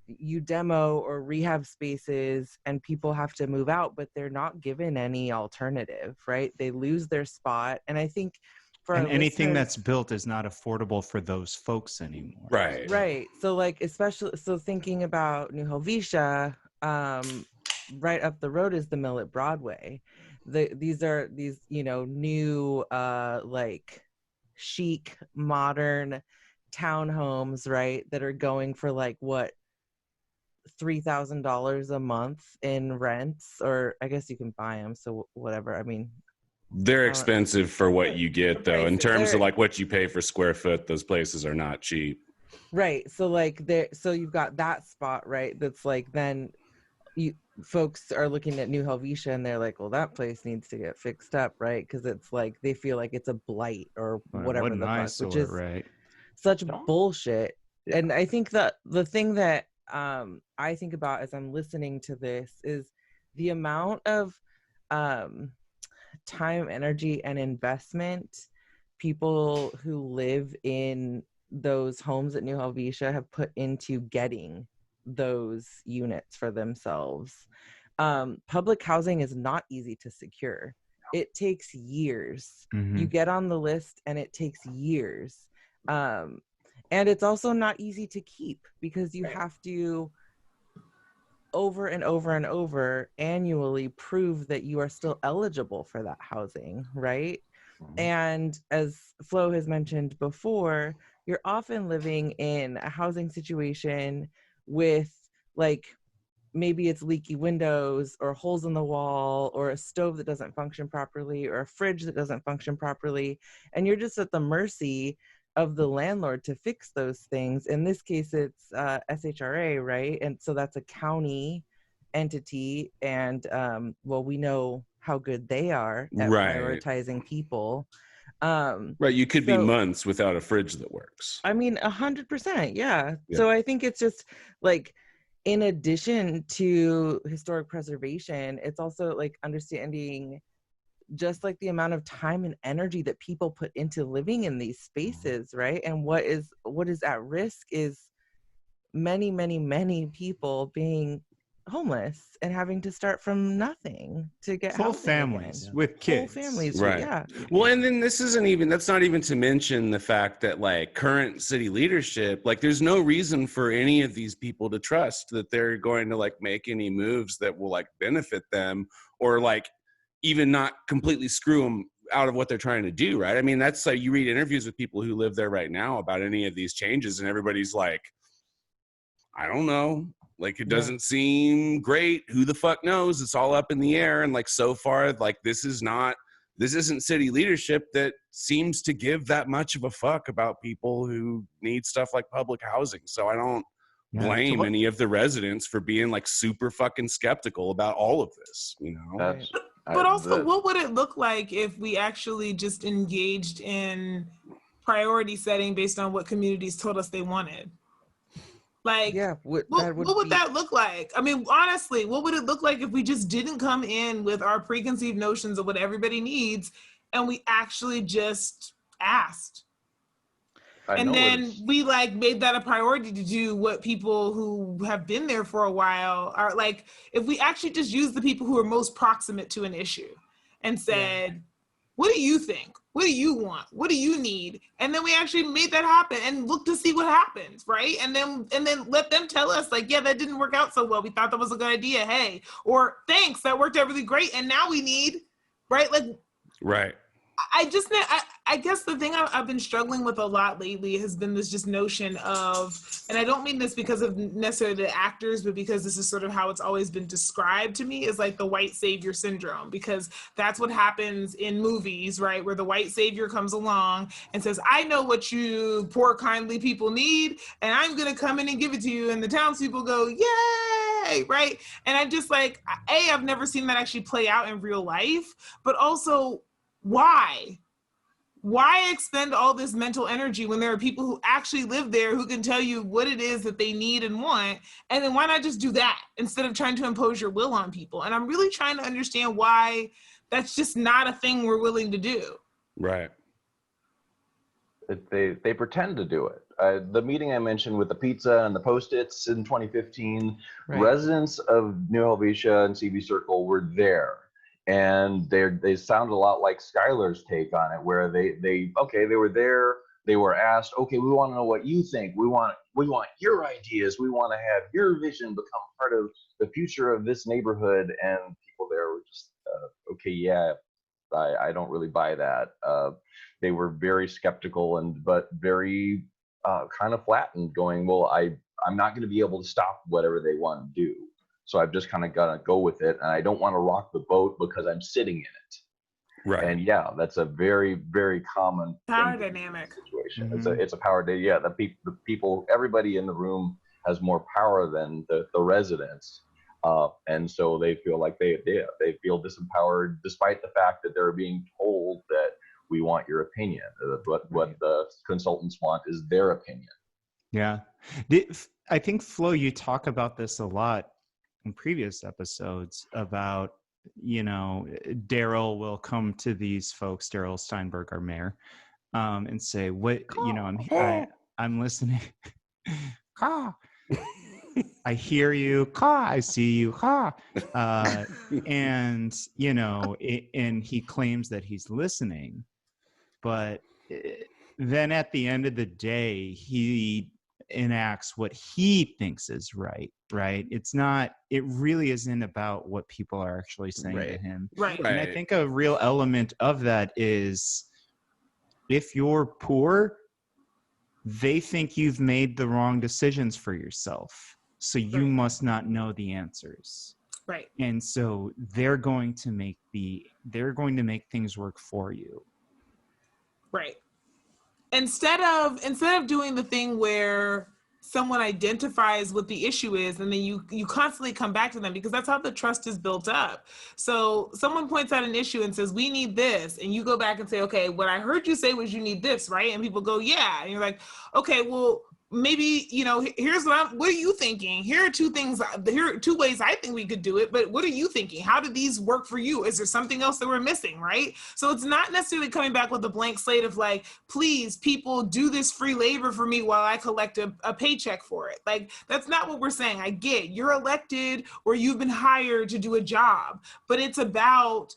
you demo or rehab spaces and people have to move out, but they're not given any alternative, right? They lose their spot. And I think for anything that's built is not affordable for those folks anymore. Right. So like, especially, so thinking about New Helvetia, right up the road is the mill at Broadway. These new, like chic, modern townhomes, right? That are going for like what, $3,000 a month in rents, or I guess you can buy them. So whatever. I mean, They're expensive for what you get, though. In terms of like what you pay for square foot, those places are not cheap. Right. So like so you've got that spot, right? That's like, then folks are looking at New Helvetia and they're like, well, that place needs to get fixed up, right? Because it's like they feel like it's a blight or whatever the fuck, which is such bullshit. Yeah. And I think that the thing that I think about as I'm listening to this is the amount of time, energy, and investment people who live in those homes at New Helvetia have put into getting those units for themselves. Public housing is not easy to secure. It takes years. Mm-hmm. You get on the list and it takes years. And it's also not easy to keep because you have to over and over and over annually prove that you are still eligible for that housing, right? Mm-hmm. And as Flo has mentioned before, you're often living in a housing situation with like, maybe it's leaky windows or holes in the wall or a stove that doesn't function properly or a fridge that doesn't function properly. And you're just at the mercy of the landlord to fix those things. In this case, it's SHRA, right? And so that's a county entity. And well, we know how good they are at prioritizing people. Right. You could be months without a fridge that works. I mean, 100%. Yeah. So I think it's just like, in addition to historic preservation, it's also like understanding just like the amount of time and energy that people put into living in these spaces, right? And what is at risk is many, many, many people being homeless and having to start from nothing to get full families again. With kids. Full families, right? Yeah. Well, and then that's not even to mention the fact that like current city leadership, like there's no reason for any of these people to trust that they're going to like make any moves that will like benefit them or like even not completely screw them out of what they're trying to do, right? I mean, that's like you read interviews with people who live there right now about any of these changes and everybody's like, I don't know. Like, it doesn't seem great. Who the fuck knows? It's all up in the air. And like, so far, like, this isn't city leadership that seems to give that much of a fuck about people who need stuff like public housing. So I don't blame any of the residents for being like super fucking skeptical about all of this, you know? But also, what would it look like if we actually just engaged in priority setting based on what communities told us they wanted? Like, what would that look like? I mean, honestly, what would it look like if we just didn't come in with our preconceived notions of what everybody needs and we actually just asked? And then we like made that a priority to do what people who have been there for a while are like, if we actually just use the people who are most proximate to an issue and said, what do you think? What do you want? What do you need? And then we actually made that happen and look to see what happens, right? And then let them tell us like, yeah, that didn't work out so well. We thought that was a good idea. Hey, or thanks, that worked out really great. And now we need, right? Like, right. I guess the thing I've been struggling with a lot lately has been this just notion of, and I don't mean this because of necessarily the actors, but because this is sort of how it's always been described to me, is like the white savior syndrome, because that's what happens in movies, right? Where the white savior comes along and says, I know what you poor, kindly people need, and I'm going to come in and give it to you. And the townspeople go, yay, right? And I just like, I've never seen that actually play out in real life, but also, why expend all this mental energy when there are people who actually live there who can tell you what it is that they need and want? And then why not just do that instead of trying to impose your will on people? And I'm really trying to understand why that's just not a thing we're willing to do. Right. They pretend to do it. The meeting I mentioned with the pizza and the Post-its in 2015, residents of New Helvetia and CV Circle were there. And they sound a lot like Skylar's take on it, where they were there, they were asked, okay, we want to know what you think. We want your ideas. We want to have your vision become part of the future of this neighborhood. And people there were just, I don't really buy that. They were very skeptical but very kind of flattened, going, well, I'm not going to be able to stop whatever they want to do. So I've just kind of got to go with it. And I don't want to rock the boat because I'm sitting in it. Right. And yeah, that's a very, very common Power thing to do in dynamic. this situation. Mhm. It's a power day. Yeah, the people, everybody in the room has more power than the residents. And so they feel like they feel disempowered, despite the fact that they're being told that we want your opinion. What the consultants want is their opinion. Yeah. I think, Flo, you talk about this a lot in previous episodes about, Daryl will come to these folks, Daryl Steinberg, our mayor, and say, what, I'm listening. Caw. I hear you. Caw. I see you. Caw. And, and he claims that he's listening, but then at the end of the day, he enacts what he thinks is right. It really isn't about what people are actually saying to him. Right. And I think a real element of that is, if you're poor, they think you've made the wrong decisions for yourself. So you must not know the answers. Right. And so they're going to make things work for you. Right. Instead of doing the thing where someone identifies what the issue is and then you constantly come back to them, because that's how the trust is built up. So someone points out an issue and says, we need this. And you go back and say, okay, what I heard you say was you need this, right? And people go, yeah. And you're like, okay, well, maybe, here's what are you thinking? Here are two ways I think we could do it, but what are you thinking? How do these work for you? Is there something else that we're missing, right? So it's not necessarily coming back with a blank slate of like, please, people, do this free labor for me while I collect a paycheck for it. Like, that's not what we're saying. I get you're elected or you've been hired to do a job, but it's about,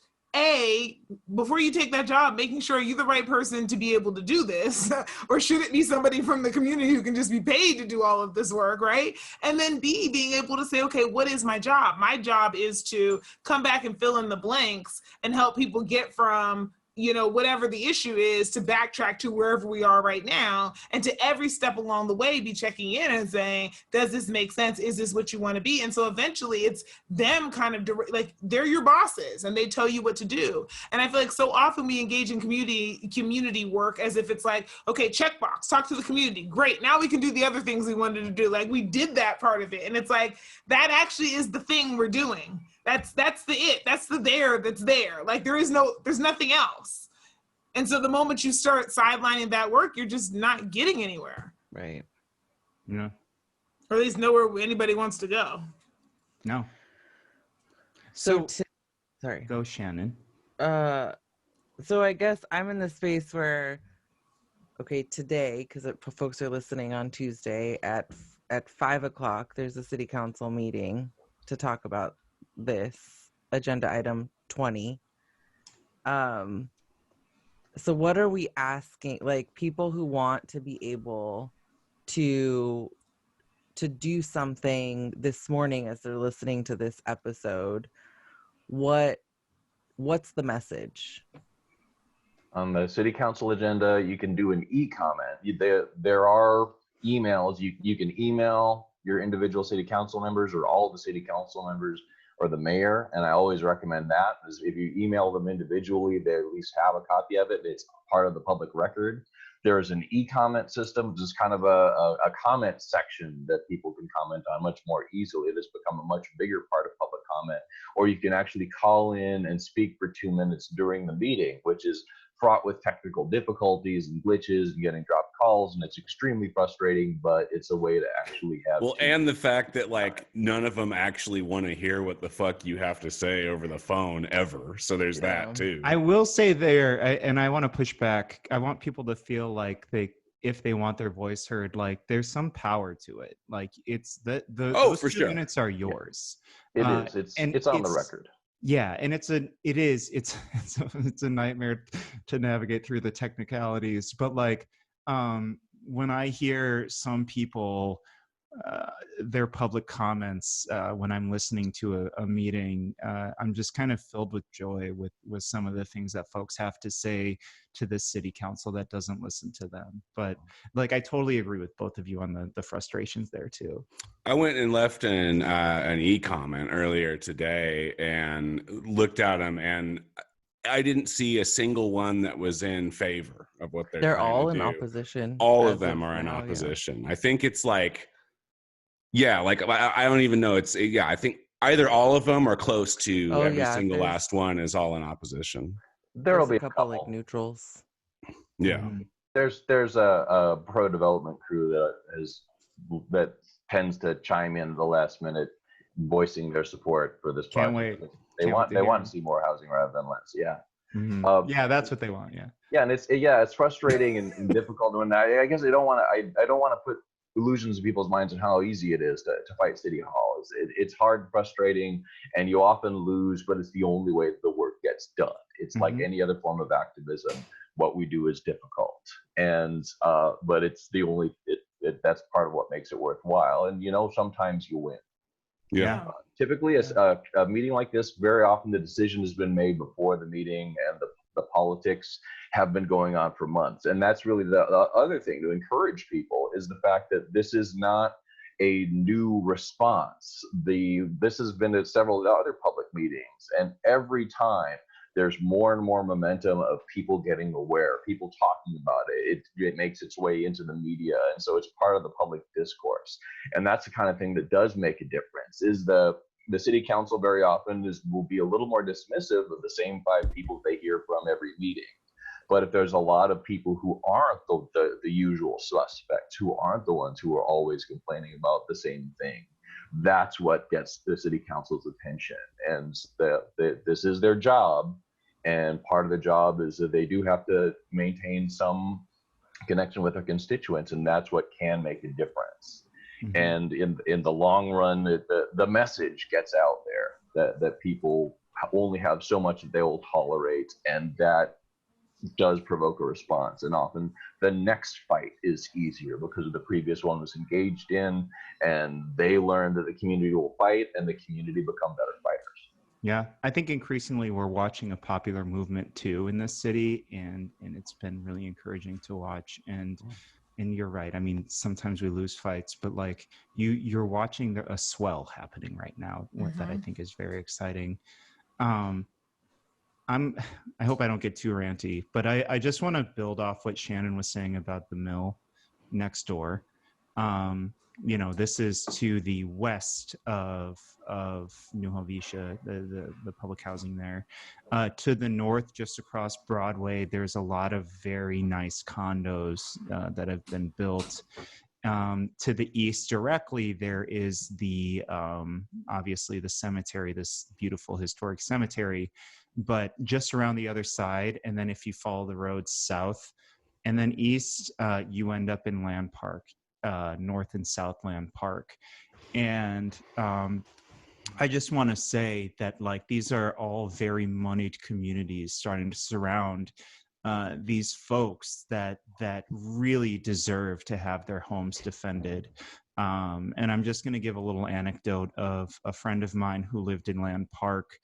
before you take that job, making sure you're the right person to be able to do this, or should it be somebody from the community who can just be paid to do all of this work, right? And then B, being able to say, okay, what is my job? My job is to come back and fill in the blanks and help people get from, whatever the issue is, to backtrack to wherever we are right now. And to every step along the way, be checking in and saying, does this make sense? Is this what you want to be? And so eventually it's them kind of like, they're your bosses and they tell you what to do. And I feel like so often we engage in community work as if it's like, okay, checkbox, talk to the community. Great. Now we can do the other things we wanted to do. Like, we did that part of it. And it's like, that actually is the thing we're doing. That's the that's there. Like, there's nothing else. And so the moment you start sidelining that work, you're just not getting anywhere. Right. Yeah. Or at least nowhere anybody wants to go. No. Sorry. Go, Shannon. So I guess I'm in the space where, okay, today, because folks are listening on Tuesday at 5:00, there's a city council meeting to talk about this agenda item 20. So what are we asking, like, people who want to be able to do something this morning as they're listening to this episode, what's the message? On the city council agenda, you can do an e-comment. There are emails. You can email your individual city council members or all of the city council members or the mayor. And I always recommend that, is if you email them individually, they at least have a copy of it. It's part of the public record. There is an e-comment system, which is kind of a comment section that people can comment on much more easily. It has become a much bigger part of public comment. Or you can actually call in and speak for 2 minutes during the meeting, which is fraught with technical difficulties and glitches and getting dropped calls, and it's extremely frustrating, but it's a way to actually have and the fact that like none of them actually want to hear what the fuck you have to say over the phone ever, so there's that too. I will say and I want to push back, I want people to feel like if they want their voice heard, like there's some power to it. Like, it's those for 2 sure. minutes are yours. It is. It's on the record. Yeah, and it's a nightmare to navigate through the technicalities. But like, when I hear some people, their public comments when I'm listening to a meeting, I'm just kind of filled with joy with some of the things that folks have to say to the city council that doesn't listen to them. But like, I totally agree with both of you on the frustrations there too. I went and left an e-comment earlier today and looked at them, and I didn't see a single one that was in favor of what They're trying all to in do. opposition. All as of them are in now, yeah. opposition. I think it's like, yeah, like I don't even know. It's, yeah, I think either all of them are close to Oh, every yeah, single there's- last one is all in opposition. There'll There's be a couple like neutrals. Yeah. Mhm. There's a pro development crew that tends to chime in at the last minute, voicing their support for this Can't project. wait. They Can't wait want to they hear want it. to see more housing rather than less. Yeah. Mhm. Yeah, that's what they want. Yeah. Yeah, and it's frustrating and difficult. And I guess I don't want to put illusions in people's minds on how easy it is to fight City Hall. It's hard, frustrating, and you often lose, but it's the only way the work gets done. It's like Mhm. any other form of activism. What we do is difficult, and but it's the only that's part of what makes it worthwhile. And sometimes you win. Yeah. Typically, a meeting like this, very often the decision has been made before the meeting, and the politics have been going on for months. And that's really the other thing to encourage people is the fact that this is not a new response. This has been at several other public meetings, and every time there's more and more momentum of people getting aware, people talking about it. It makes its way into the media, and so it's part of the public discourse. And that's the kind of thing that does make a difference. Is the city council very often will be a little more dismissive of the same 5 people they hear from every meeting. But if there's a lot of people who aren't the usual suspects, who aren't the ones who are always complaining about the same thing, that's what gets the city council's attention. And this is their job. And part of the job is that they do have to maintain some connection with their constituents, and that's what can make a difference. Mhm. And in the long run, the message gets out there that people only have so much that they will tolerate, and that does provoke a response. And often the next fight is easier because the previous one was engaged in, and they learn that the community will fight, and the community become better fighters. Yeah, I think increasingly we're watching a popular movement too in this city, and it's been really encouraging to watch. And you're right. I mean, sometimes we lose fights, but like you're watching a swell happening right now that I think is very exciting. I hope I don't get too ranty, but I just want to build off what Shannon was saying about the mill next door. This is to the west of New Helvetia, the public housing there. To the north, just across Broadway, there's a lot of very nice condos that have been built. To the east directly, there is obviously the cemetery, this beautiful historic cemetery, but just around the other side. And then if you follow the road south and then east, you end up in Land Park. North and South Land Park. And I just want to say that like these are all very moneyed communities starting to surround these folks that really deserve to have their homes defended. And I'm just going to give a little anecdote of a friend of mine who lived in Land Park.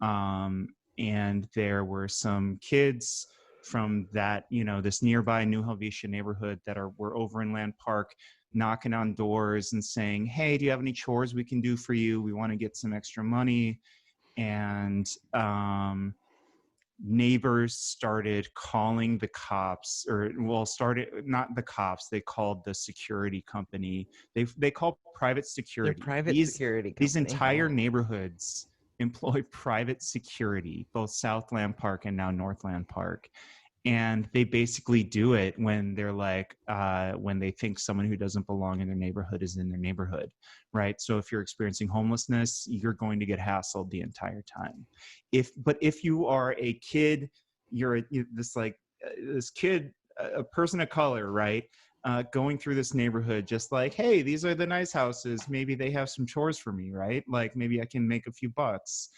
And there were some kids from that, this nearby New Helvetia neighborhood that were over in Land Park, knocking on doors and saying, hey, do you have any chores we can do for you? We want to get some extra money. And neighbors started calling the cops, not the cops, they called the security company. They call private security. Security company. These entire neighborhoods employ private security, both South Land Park and now North Land Park. And they basically do it when they're like, when they think someone who doesn't belong in their neighborhood is in their neighborhood, right? So if you're experiencing homelessness, you're going to get hassled the entire time. But if you are a kid, this kid, a person of color, right? Going through this neighborhood, just like, hey, these are the nice houses. Maybe they have some chores for me, right? Like maybe I can make a few bucks.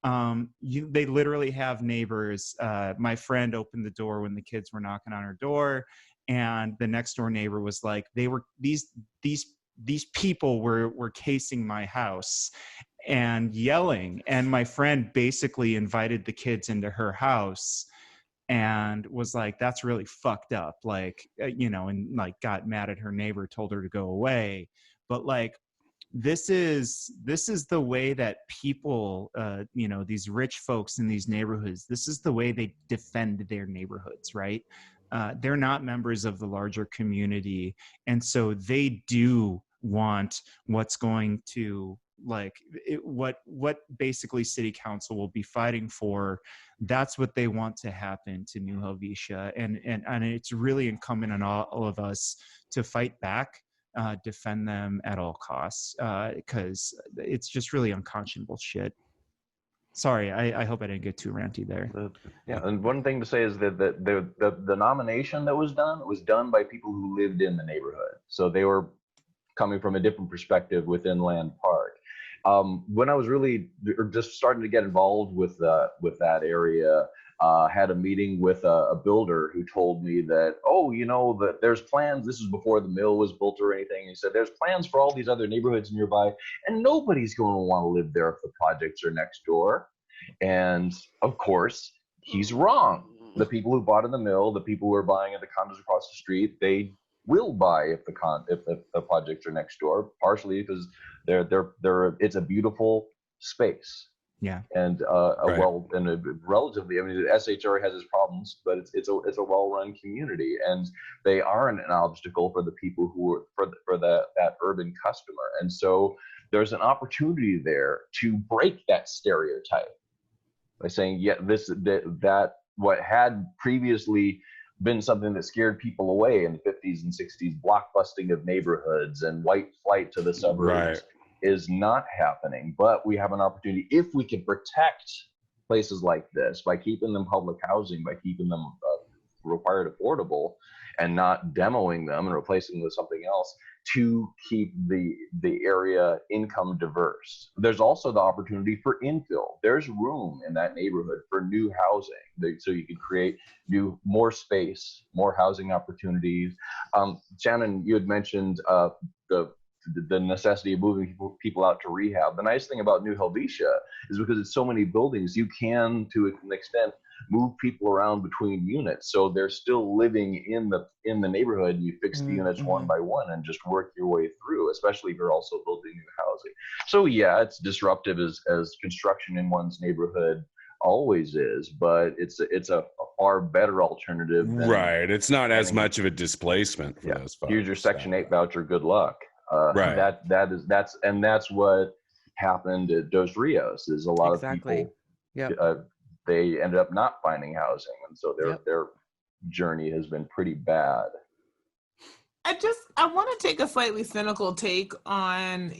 They literally have neighbors. My friend opened the door when the kids were knocking on her door, and the next door neighbor was like, these people were casing my house and yelling, and my friend basically invited the kids into her house and was like, that's really fucked up, like, and like got mad at her neighbor, told her to go away. But like, this is the way that people, these rich folks in these neighborhoods, this is the way they defend their neighborhoods, right? They're not members of the larger community. And so they do want what's going to what basically city council will be fighting for. That's what they want to happen to New Helvetia. And it's really incumbent on all of us to fight back, defend them at all costs, because it's just really unconscionable shit. Sorry, I hope I didn't get too ranty there. Yeah, and one thing to say is that the nomination that was done by people who lived in the neighborhood. So they were coming from a different perspective within Land Park. When I was really just starting to get involved with that area, had a meeting with a builder who told me that, that there's plans. This is before the mill was built or anything. He said there's plans for all these other neighborhoods nearby, and nobody's going to want to live there if the projects are next door. And of course, he's wrong. The people who bought in the mill, the people who are buying at the condos across the street, they will buy if the projects are next door, partially because it's a beautiful space. Yeah. And relatively, I mean, the SHRA has its problems, but it's a well-run community, and they aren't an obstacle for the people who are for that urban customer. And so there's an opportunity there to break that stereotype by saying, that what had previously been something that scared people away in the 50s and 60s, blockbusting of neighborhoods and white flight to the suburbs, is not happening. But we have an opportunity, if we can protect places like this by keeping them public housing, by keeping them required affordable, and not demoing them and replacing them with something else, to keep the area income diverse. There's also the opportunity for infill. There's room in that neighborhood for new housing, so you could create more space, more housing opportunities. Shannon, you had mentioned the necessity of moving people out to rehab. The nice thing about New Helvetia is because it's so many buildings, you can, to an extent, move people around between units, so they're still living in the neighborhood. You fix the units one by one and just work your way through, especially if you're also building new housing. So yeah, it's disruptive as construction in one's neighborhood always is, but it's a far better alternative than, right. It's not as much of a displacement for those folks. Use your Section 8 voucher, good luck. Right. That's what happened at Dos Rios. Is a lot of people. They ended up not finding housing, and so their journey has been pretty bad. I want to take a slightly cynical take on,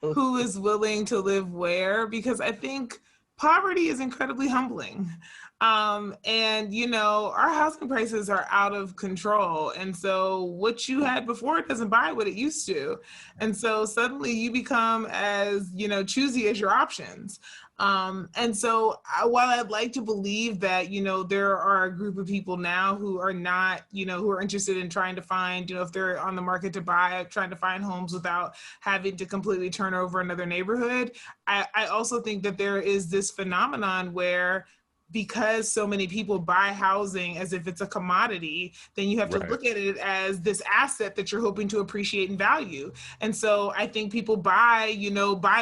who is willing to live where, because I think poverty is incredibly humbling. And our housing prices are out of control. And so what you had before doesn't buy what it used to. And so suddenly you become as, choosy as your options. And so while I'd like to believe that, there are a group of people now who are not, who are interested in trying to find, if they're on the market to buy, trying to find homes without having to completely turn over another neighborhood. I also think that there is this phenomenon where, because so many people buy housing as if it's a commodity, then you have to look at it as this asset that you're hoping to appreciate and value. And so I think people buy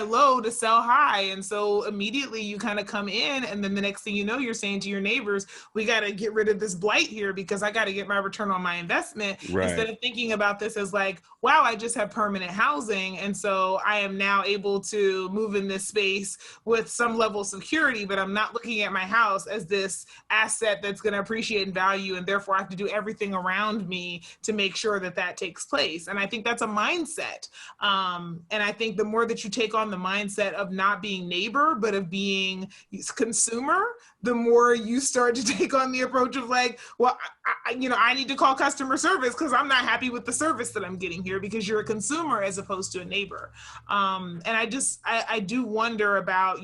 low to sell high. And so immediately you kind of come in, and then the next thing you know, you're saying to your neighbors, we got to get rid of this blight here because I got to get my return on my investment. Instead of thinking about this as like, wow, I just have permanent housing. And so I am now able to move in this space with some level of security, but I'm not looking at my house as this asset that's going to appreciate and value, and therefore I have to do everything around me to make sure that takes place. And I think that's a mindset. And I think the more that you take on the mindset of not being neighbor, but of being consumer, the more you start to take on the approach of like, well, I need to call customer service because I'm not happy with the service that I'm getting here, because you're a consumer as opposed to a neighbor. And I do wonder about,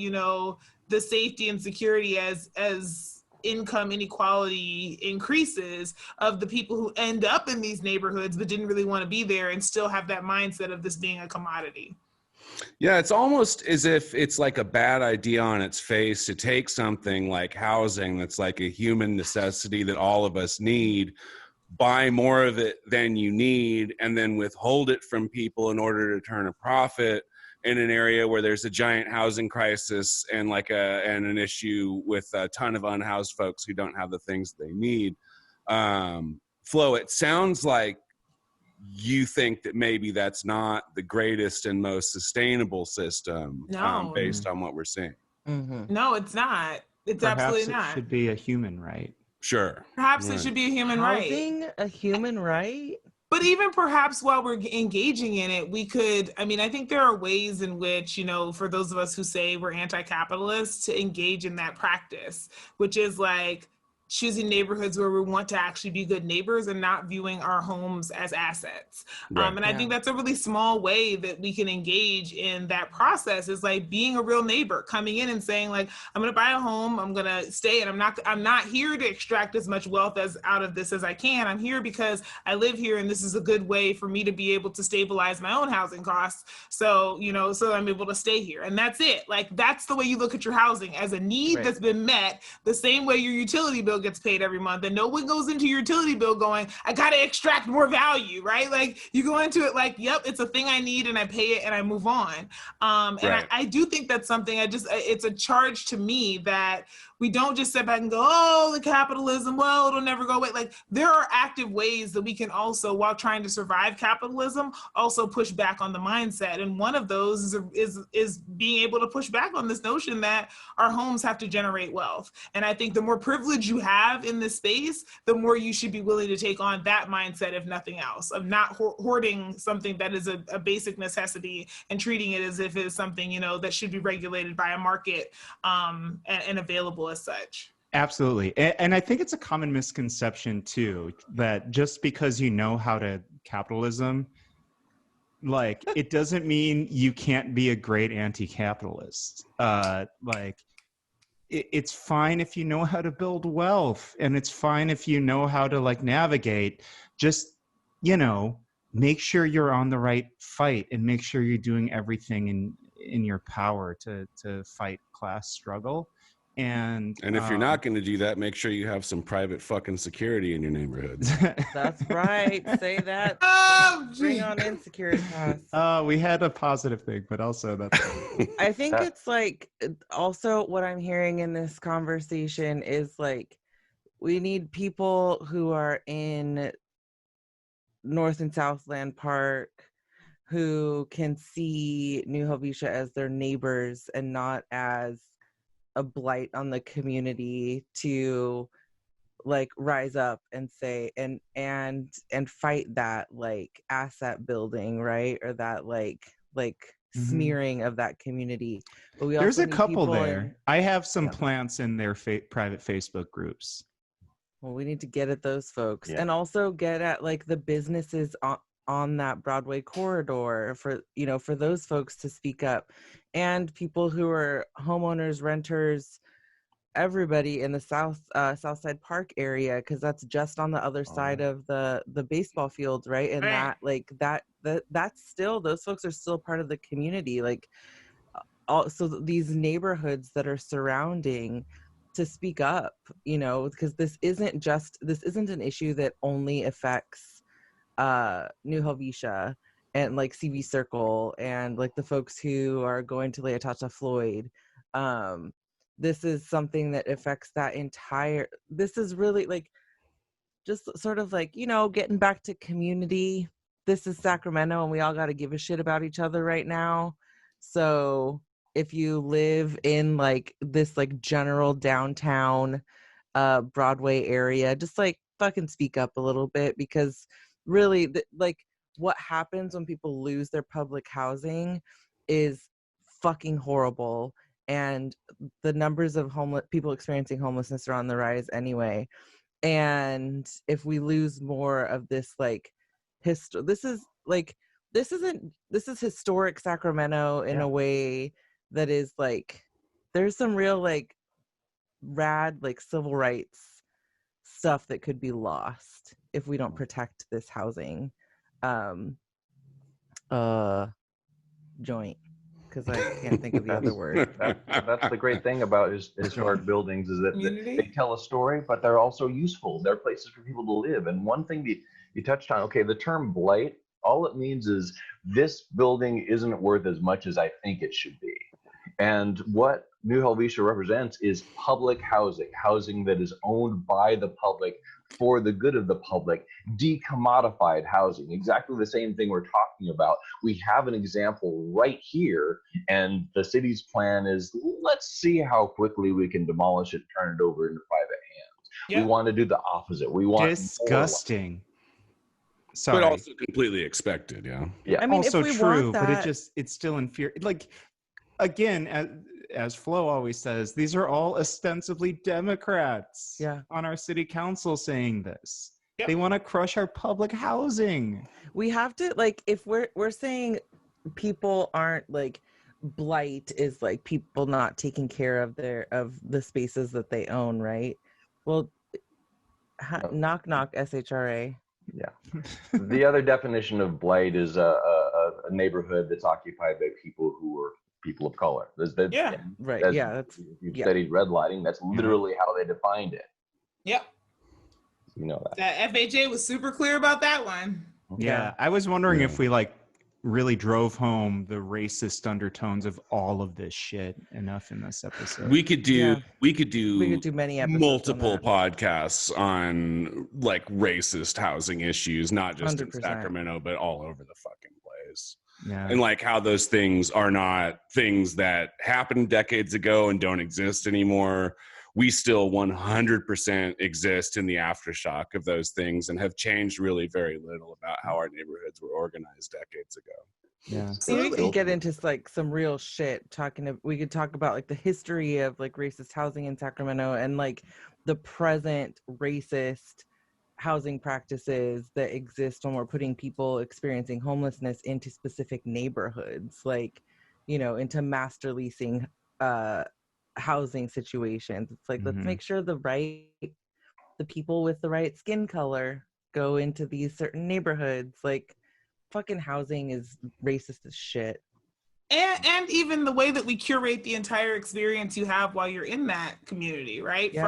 the safety and security as income inequality increases, of the people who end up in these neighborhoods but didn't really want to be there and still have that mindset of this being a commodity. Yeah, it's almost as if it's like a bad idea on its face to take something like housing that's like a human necessity that all of us need, buy more of it than you need and then withhold it from people in order to turn a profit in an area where there's a giant housing crisis and an issue with a ton of unhoused folks who don't have the things they need. Flo, it sounds like you think that maybe that's not the greatest and most sustainable system. No. Based on what we're seeing. Mm-hmm. No, it's not. It's Perhaps absolutely it not. should be a human right. Sure. Perhaps Right. it should be a human right. Housing, a human right? But even perhaps while we're engaging in it, we could, I mean, I think there are ways in which, you know, for those of us who say we're anti-capitalist, to engage in that practice, which is like choosing neighborhoods where we want to actually be good neighbors and not viewing our homes as assets. Right. And I think that's a really small way that we can engage in that process, is like being a real neighbor, coming in and saying like, I'm going to buy a home, I'm going to stay, and I'm not here to extract as much wealth out of this as I can. I'm here because I live here and this is a good way for me to be able to stabilize my own housing costs. So, you know, so I'm able to stay here. And that's it. Like, that's the way you look at your housing, as a need that's been met, the same way your utility bill gets paid every month. And no one goes into your utility bill going, I got to extract more value, right? Like, you go into it like, yep, it's a thing I need and I pay it and I move on. And I do think that's something it's a charge to me that we don't just sit back and go, oh, the capitalism, well, it'll never go away. Like, there are active ways that we can also, while trying to survive capitalism, also push back on the mindset. And one of those is being able to push back on this notion that our homes have to generate wealth. And I think the more privilege you have in this space, the more you should be willing to take on that mindset, if nothing else, of not hoarding something that is a basic necessity and treating it as if it's something, you know, that should be regulated by a market and available as such. Absolutely. And I think it's a common misconception too, that just because you know how to capitalism, like, it doesn't mean you can't be a great anti-capitalist. It's fine if you know how to build wealth, and it's fine if you know how to like navigate. Just, you know, make sure you're on the right fight and make sure you're doing everything in your power to fight class struggle. And if you're not going to do that, make sure you have some private fucking security in your neighborhoods. That's right. Say that. Bring on insecurity costs. We had a positive thing, but also that's. I think it's like, also what I'm hearing in this conversation is like, we need people who are in North and Southland Park who can see New Helvetia as their neighbors and not as a blight on the community, to like rise up and say and fight that like asset building, right? Or that like smearing of that community. But we There's also a couple there. I have some Yeah. plants in their private Facebook groups. Well, we need to get at those folks, Yeah. and also get at like the businesses on that Broadway corridor, for, you know, for those folks to speak up, and people who are homeowners, renters, everybody in the Southside Park area, because that's just on the other side of the baseball fields, right? And Right. that's still, those folks are still part of the community. Like, also these neighborhoods that are surrounding, to speak up, you know, because this isn't an issue that only affects New Helvetia and like CV Circle and like the folks who are going to Leotata Floyd. This is something that affects that entire, this is really like, just sort of like, you know, getting back to community. This is Sacramento and we all got to give a shit about each other right now. So if you live in like this like general downtown Broadway area, just like fucking speak up a little bit, because really like what happens when people lose their public housing is fucking horrible, and the numbers of people experiencing homelessness are on the rise anyway. And if we lose more of this like this is historic Sacramento in a way that is like, there's some real like rad like civil rights stuff that could be lost if we don't protect this housing joint. because I can't think of the other word. That's the great thing about historic buildings is that Community? they tell a story, but they're also useful. They're places for people to live. And one thing that you touched on, okay, the term blight, all it means is this building isn't worth as much as I think it should be. And what New Helvetia represents is public housing, housing that is owned by the public for the good of the public, decommodified housing, exactly the same thing we're talking about. We have an example right here, and the city's plan is, let's see how quickly we can demolish it, turn it over into private hands. Yep. We want to do the opposite. We want Disgusting. Sorry. But also completely expected, yeah. Yeah. I mean, Also if we true, want but that, it's still infuriating. Like, again, as Flo always says, these are all ostensibly Democrats on our city council saying this. Yep. They want to crush our public housing. we have to, like, if we're saying people aren't, like, blight is like people not taking care of the spaces that they own, right? Well, knock knock, SHRA. Yeah. The other definition of blight is a neighborhood that's occupied by people who are people of color. Right. If you've studied redlining, that's literally how they defined it. Yep. You know that. That FHA was super clear about that one. Yeah. I was wondering if we really drove home the racist undertones of all of this shit enough in this episode. We could do many episodes, multiple podcasts on like racist housing issues, not just 100%. in Sacramento, but all over the fucking place. Yeah. And like how those things are not things that happened decades ago and don't exist anymore. We still 100% exist in the aftershock of those things and have changed really very little about how our neighborhoods were organized decades ago. Yeah. So we can get into like some real shit we could talk about like the history of like racist housing in Sacramento and like the present racist housing practices that exist when we're putting people experiencing homelessness into specific neighborhoods, like, into master leasing housing situations. It's like, let's make sure the people with the right skin color go into these certain neighborhoods. Like, fucking housing is racist as shit. And even the way that we curate the entire experience you have while you're in that community, right? Yeah.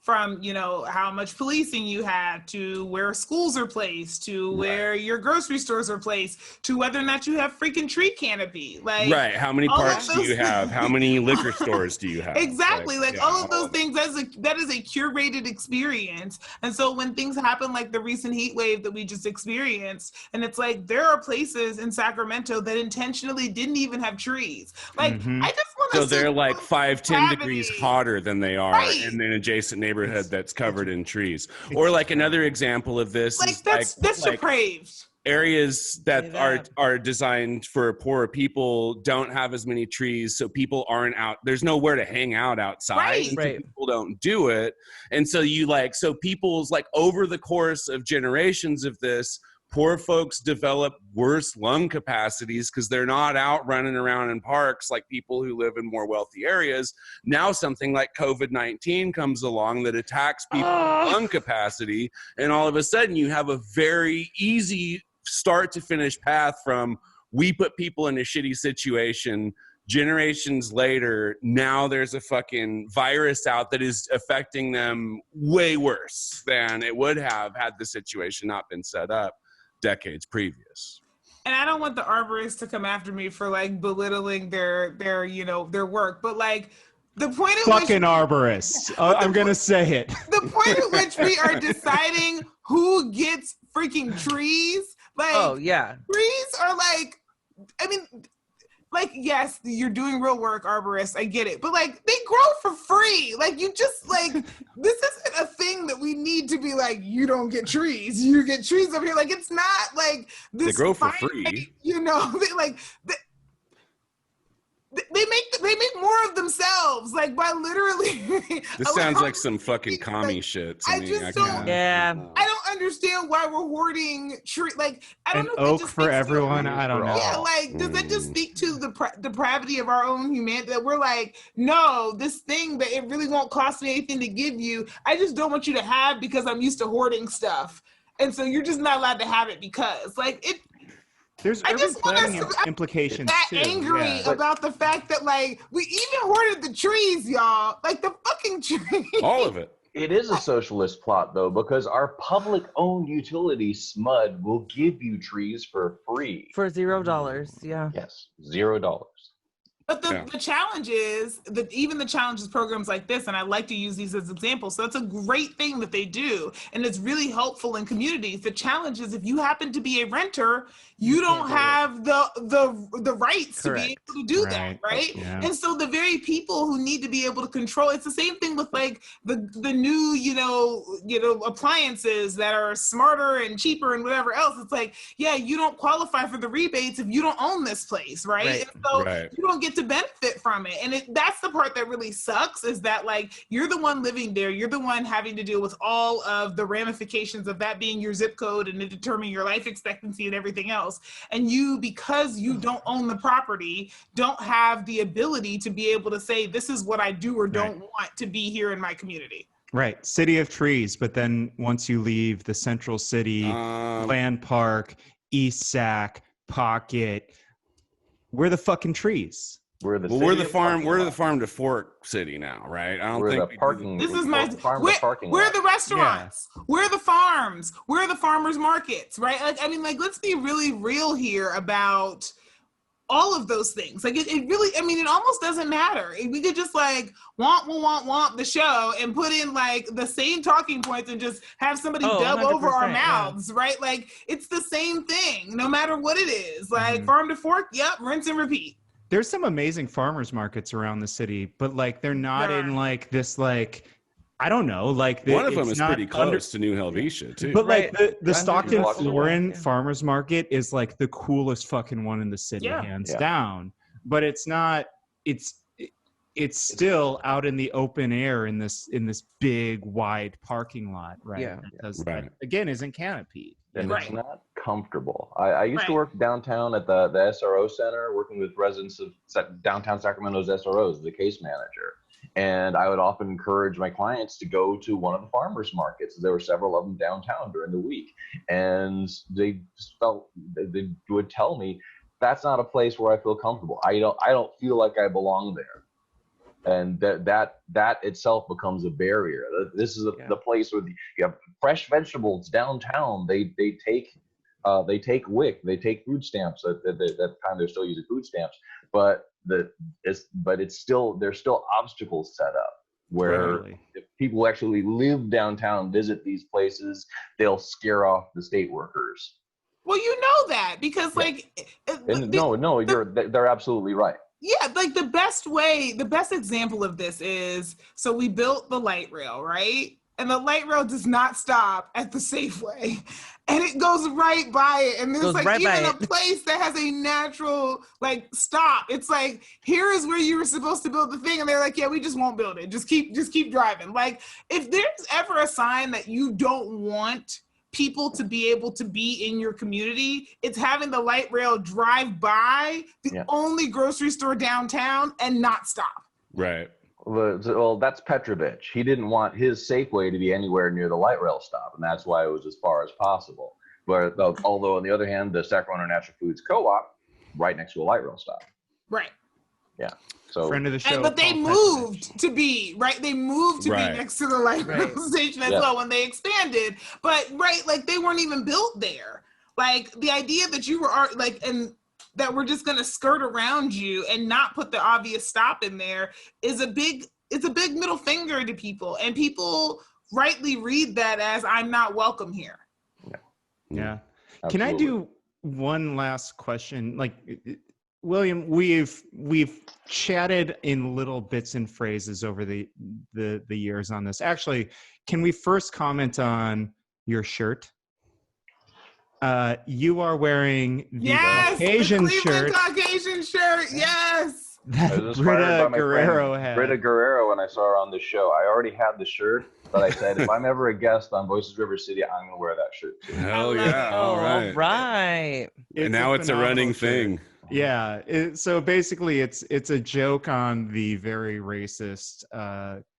From how much policing you had, to where schools are placed, to where your grocery stores are placed, to whether or not you have freaking tree canopy. Like, right. How many parks do you have? How many liquor stores do you have? Exactly. All of those things, that is a curated experience. And so when things happen like the recent heat wave that we just experienced, and it's like there are places in Sacramento that intentionally didn't even have trees. Like, I just want to. So they're like 5-10 degrees hotter than they are in an adjacent neighborhood that's covered in trees. Or like another example of this is that's depraved. Areas that are designed for poorer people don't have as many trees, so people aren't out. There's nowhere to hang out outside. Right. So people don't do it, and so people's like over the course of generations of this, poor folks develop worse lung capacities because they're not out running around in parks like people who live in more wealthy areas. Now something like COVID-19 comes along that attacks people's lung capacity, and all of a sudden you have a very easy start to finish path from we put people in a shitty situation. Generations later, now there's a fucking virus out that is affecting them way worse than it would have had the situation not been set up decades previous. And I don't want the arborists to come after me for like belittling their work, but like the point at fucking arborists. I'm gonna say it. The point at which we are deciding who gets freaking trees, like trees are like, I mean, like, yes, you're doing real work, arborists, I get it, but like they grow for free. Like, you just like, this isn't a thing that we need to be like, you don't get trees, you get trees over here. Like, it's not like this. They grow for free. They make more of themselves, like, by literally. This sounds like some fucking commie shit to me. I don't understand why we're hoarding tree. Like, I don't know. Oak for everyone. I don't know. Yeah, like, does that just speak to the depravity of our own humanity? That we're like, no, this thing that it really won't cost me anything to give you. I just don't want you to have because I'm used to hoarding stuff, and so you're just not allowed to have it because, like, it. There's I urban just want planning us to- implications that too. angry yeah. about the fact that like we even hoarded the trees, y'all. Like the fucking trees. All of it. It is a socialist plot, though, because our public-owned utility, SMUD, will give you trees for free. For $0, yeah. Yes, $0. But the, Yeah. the challenge is that even the challenges programs like this, and I like to use these as examples. So it's a great thing that they do, and it's really helpful in communities. The challenge is if you happen to be a renter, you don't have the rights to be Correct. able to do that, right? Yeah. And so the very people who need to be able to control, it's the same thing with like the new, appliances that are smarter and cheaper and whatever else. It's like, yeah, you don't qualify for the rebates if you don't own this place, right? Right. And so Right. you don't get to benefit from it. And that's the part that really sucks, is that like you're the one living there, you're the one having to deal with all of the ramifications of that being your zip code and it determining your life expectancy and everything else. And you, because you don't own the property, don't have the ability to be able to say, this is what I do or don't want to be here in my community. Right. City of trees. But then once you leave the central city, Land Park, East Sac, Pocket, we're the fucking trees. We're the farm to fork city now, right? I don't We're think the parking. This is my parking. we're the restaurants, we're the farms, we're the farmers markets, right? Like, I mean, like, let's be really real here about all of those things. Like it really, I mean, it almost doesn't matter. We could just like womp the show and put in like the same talking points and just have somebody dub over our mouths, right? Like it's the same thing, no matter what it is. Like farm to fork, yep, rinse and repeat. There's some amazing farmers markets around the city, but like they're not in like this like, I don't know, like one of them is pretty close to New Helvetia too. But like the Yeah, Stockton yeah. Florin farmers market is like the coolest fucking one in the city, hands down. But it's not. It's still out in the open air in this big wide parking lot, right? Yeah. Because that, again, isn't canopied. And it's not comfortable. I used to work downtown at the SRO center, working with residents of downtown Sacramento's SROs, the case manager. And I would often encourage my clients to go to one of the farmers markets. There were several of them downtown during the week. And they would tell me, that's not a place where I feel comfortable. I don't feel like I belong there. And that itself becomes a barrier. This is the place where you have fresh vegetables downtown. They take WIC, they take food stamps. At that time they're still using food stamps, but there's still obstacles set up where if people who actually live downtown visit these places, they'll scare off the state workers. Well, you know that because they're absolutely right. Yeah, like the best example of this is, so we built the light rail, right? And the light rail does not stop at the Safeway. And it goes right by it. And there's like even a place that has a natural like stop. It's like, here is where you were supposed to build the thing. And they're like, yeah, we just won't build it. Just keep driving. Like if there's ever a sign that you don't want people to be able to be in your community, it's having the light rail drive by the only grocery store downtown and not stop. Right. Well, that's Petrovich. He didn't want his Safeway to be anywhere near the light rail stop, and that's why it was as far as possible. But although on the other hand, the Sacramento Natural Foods Co-op, right next to a light rail stop. Right. Yeah. So friend of the show. But they moved to be right. They moved to be next to the light rail station as well when they expanded. But like they weren't even built there. Like the idea that you were that we're just gonna skirt around you and not put the obvious stop in there is a big middle finger to people, and people rightly read that as I'm not welcome here. Yeah. Absolutely. Can I do one last question? Like, William, we've chatted in little bits and phrases over the years on this. Actually, can we first comment on your shirt? You are wearing the Caucasian shirt. Caucasian shirt, yes. That Britta Guerrero had. Britta Guerrero, when I saw her on the show, I already had the shirt, but I said, if I'm ever a guest on Voices River City, I'm gonna wear that shirt too. Hell yeah! All right. And now it's a running thing. Yeah. So basically, it's a joke on the very racist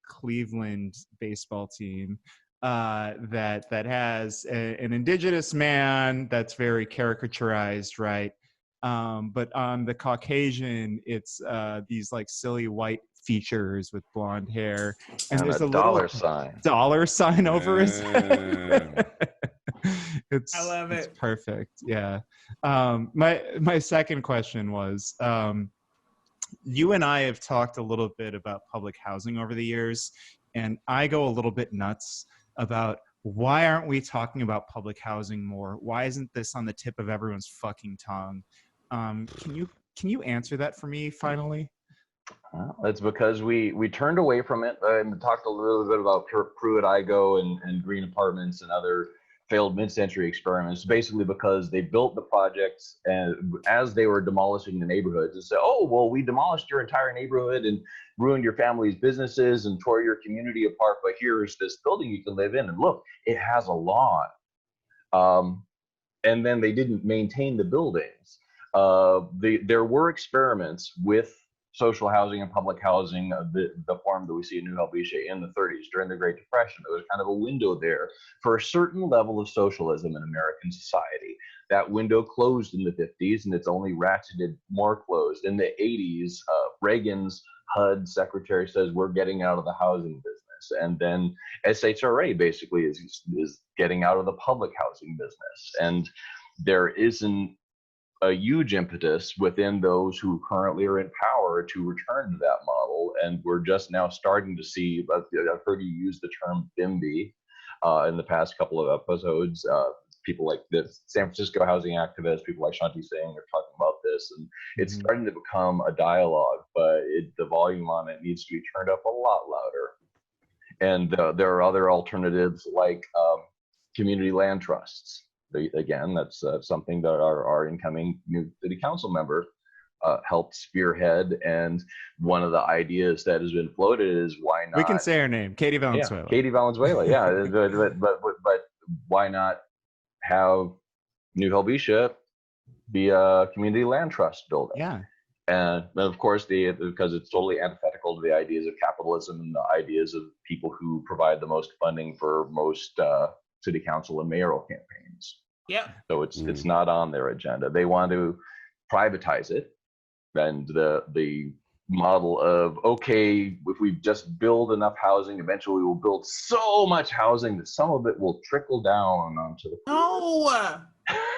Cleveland baseball team. that has an indigenous man that's very caricaturized, right? But on the Caucasian, it's these like silly white features with blonde hair, and there's a dollar sign. dollar sign over his head. I love it's it. perfect. Yeah. My second question was, you and I have talked a little bit about public housing over the years, and I go a little bit nuts about why aren't we talking about public housing more? Why isn't this on the tip of everyone's fucking tongue? Can you answer that for me finally? It's because we turned away from it and talked a little bit about Pruitt-Igoe and green apartments and other failed mid-century experiments, basically because they built the projects and as they were demolishing the neighborhoods and said, oh, well, we demolished your entire neighborhood and ruined your family's businesses and tore your community apart, but here's this building you can live in, and look, it has a lawn. And then they didn't maintain the buildings. There were experiments with social housing and public housing, the form that we see in New Helvetia in the 30s during the Great Depression. There was kind of a window there for a certain level of socialism in American society. That window closed in the 50s, and it's only ratcheted more closed. In the 80s, Reagan's HUD secretary says, we're getting out of the housing business. And then SHRA basically is getting out of the public housing business. And there isn't a huge impetus within those who currently are in power to return to that model. And we're just now starting to see, I've heard you use the term BIMBY in the past couple of episodes. People like the San Francisco housing activists, people like Shanti Singh are talking about this, and it's starting to become a dialogue, but the volume on it needs to be turned up a lot louder. And there are other alternatives like community land trusts. Again, that's something that our incoming new city council member helped spearhead. And one of the ideas that has been floated is why not? We can say her name, Katie Valenzuela. Yeah, Katie Valenzuela, yeah. but why not have New Helvetia be a community land trust building? Yeah. And of course, because it's totally antithetical to the ideas of capitalism and the ideas of people who provide the most funding for most city council and mayoral campaigns. Yep. So it's not on their agenda. They want to privatize it, and the model of, okay, if we just build enough housing, eventually we'll build so much housing that some of it will trickle down onto the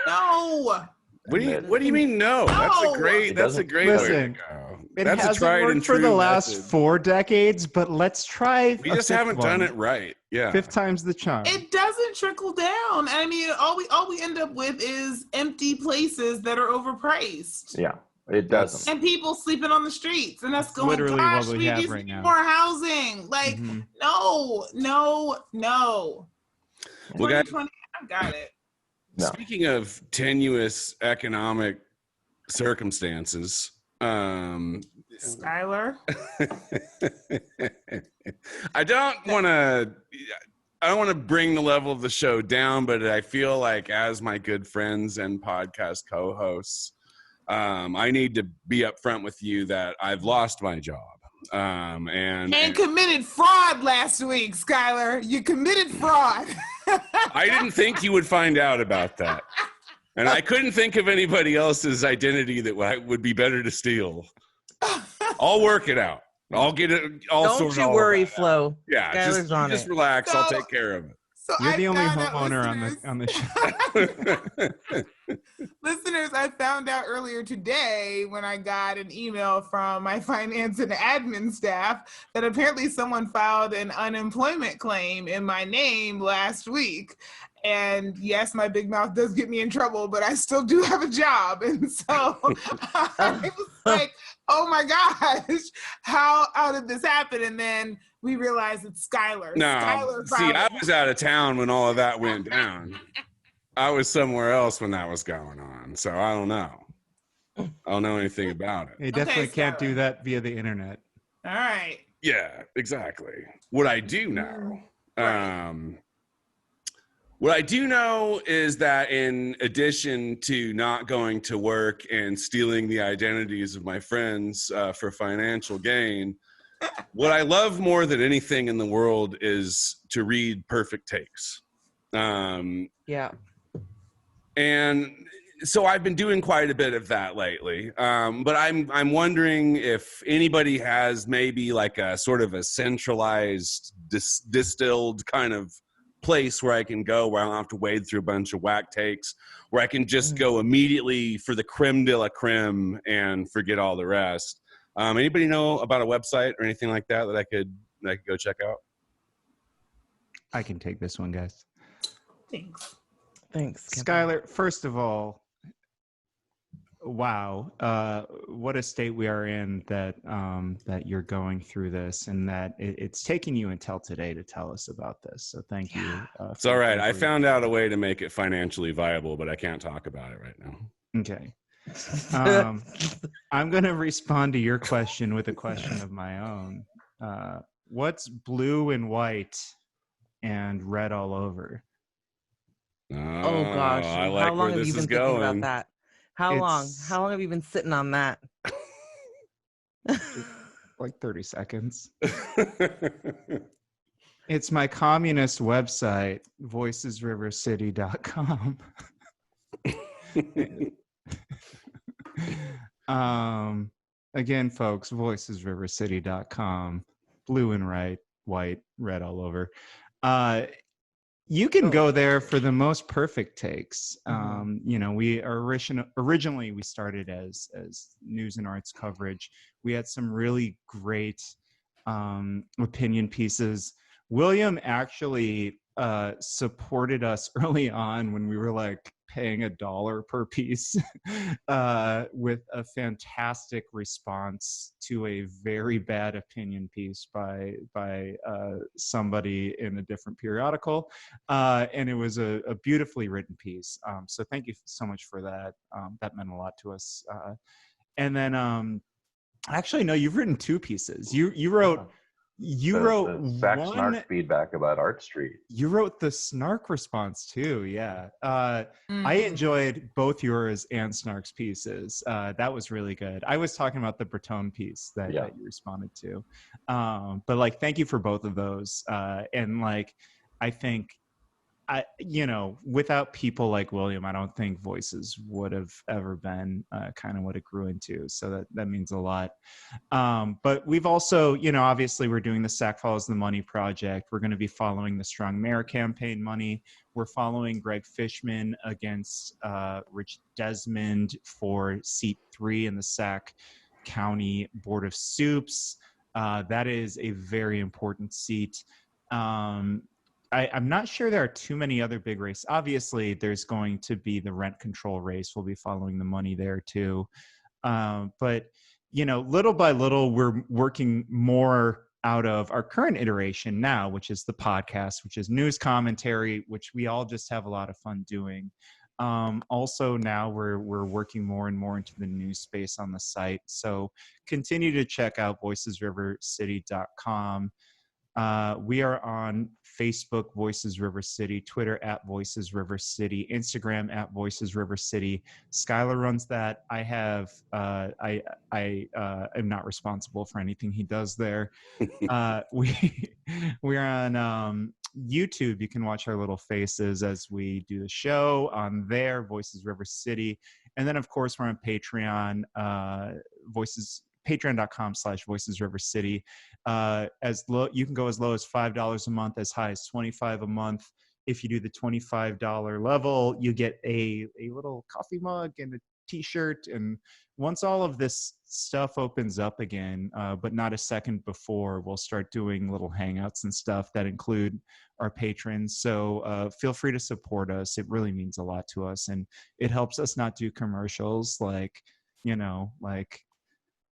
No. What do you mean no? That's a great Listen, way to go. That's hasn't a tried worked and for true the last method. 4 decades, but let's try. We just haven't done it right. Yeah. 5th time's the charm. It doesn't trickle down. I mean, all we end up with is empty places that are overpriced. Yeah, it doesn't. And people sleeping on the streets, and that's going. literally Gosh, what we have just right need now. more housing. Like, no. Well, guys, 2020, I got it. No. Speaking of tenuous economic circumstances, Skylar. I don't want to bring the level of the show down, but I feel like as my good friends and podcast co-hosts, I need to be upfront with you that I've lost my job. And committed fraud last week, Skylar. You committed fraud. I didn't think you would find out about that. And I couldn't think of anybody else's identity that would be better to steal. I'll work it out. I'll get it all sorted out. Don't you worry, Flo. Yeah, Skylar's on just it. relax. I'll take care of it. So You're the only found out, homeowner on the show. Listeners, I found out earlier today when I got an email from my finance and admin staff that apparently someone filed an unemployment claim in my name last week. And yes, my big mouth does get me in trouble, but I still do have a job. And so I was like, oh my gosh, how did this happen? And then we realized it's Skylar. No, Skylar see, I was out of town when all of that went down. I was somewhere else when that was going on. So I don't know. I don't know anything about it. You definitely Okay, can't Skylar. do that via the internet. All right. Yeah, exactly. What I do know, is that in addition to not going to work and stealing the identities of my friends for financial gain, what I love more than anything in the world is to read perfect takes. Yeah. And so I've been doing quite a bit of that lately. But I'm wondering if anybody has maybe like a sort of a centralized distilled kind of place where I can go where I don't have to wade through a bunch of whack takes, where I can just go immediately for the creme de la creme and forget all the rest. Anybody know about a website or anything like that that I could go check out? I can take this one, guys. Thanks. Thanks, Skylar, first of all, wow, what a state we are in that that you're going through this, and that it's taking you until today to tell us about this. So thank you. It's all right. I found out a way to make it financially viable, but I can't talk about it right now. Okay. I'm going to respond to your question with a question of my own. What's blue and white and red all over? Oh gosh. I like How long where have you this been is thinking going. about that? How long? How long have you been sitting on that? Like 30 seconds. It's my communist website, voicesrivercity.com. Again, folks, voicesrivercity.com. Blue and white, red all over. You can go there for the most perfect takes. You know, we are originally we started as news and arts coverage. We had some really great opinion pieces. William actually supported us early on when we were like paying $1 per piece with a fantastic response to a very bad opinion piece by somebody in a different periodical, and it was a beautifully written piece. So thank you so much for that. That meant a lot to us. And then actually, no, you've written 2 pieces. You wrote the Sac one Snark feedback about Art Street. You wrote the Snark response too, yeah. I enjoyed both yours and Snark's pieces. That was really good. I was talking about the Breton piece that you responded to, but like, thank you for both of those. And like, I think, you know, without people like William, I don't think Voices would have ever been kind of what it grew into. So that means a lot. But we've also, you know, obviously we're doing the Sac Follows the Money project. We're going to be following the Strong Mayor campaign money. We're following Greg Fishman against Rich Desmond for seat 3 in the Sac County Board of Soups. That is a very important seat. I'm not sure there are too many other big races. Obviously, there's going to be the rent control race. We'll be following the money there too. But, you know, little by little, we're working more out of our current iteration now, which is the podcast, which is news commentary, which we all just have a lot of fun doing. Also now we're working more and more into the news space on the site. So continue to check out voicesrivercity.com. We are on Facebook, Voices River City, Twitter at Voices River City, Instagram at Voices River City. Skylar runs that. I have, I am not responsible for anything he does there. We're on YouTube. You can watch our little faces as we do the show on there, Voices River City. And then of course we're on Patreon, patreon.com/voicesrivercity. You can go as low as $5 a month, as high as $25 a month. If you do the $25 level, you get a little coffee mug and a t-shirt. And once all of this stuff opens up again, but not a second before, we'll start doing little hangouts and stuff that include our patrons. So feel free to support us. It really means a lot to us. And it helps us not do commercials like, you know, like,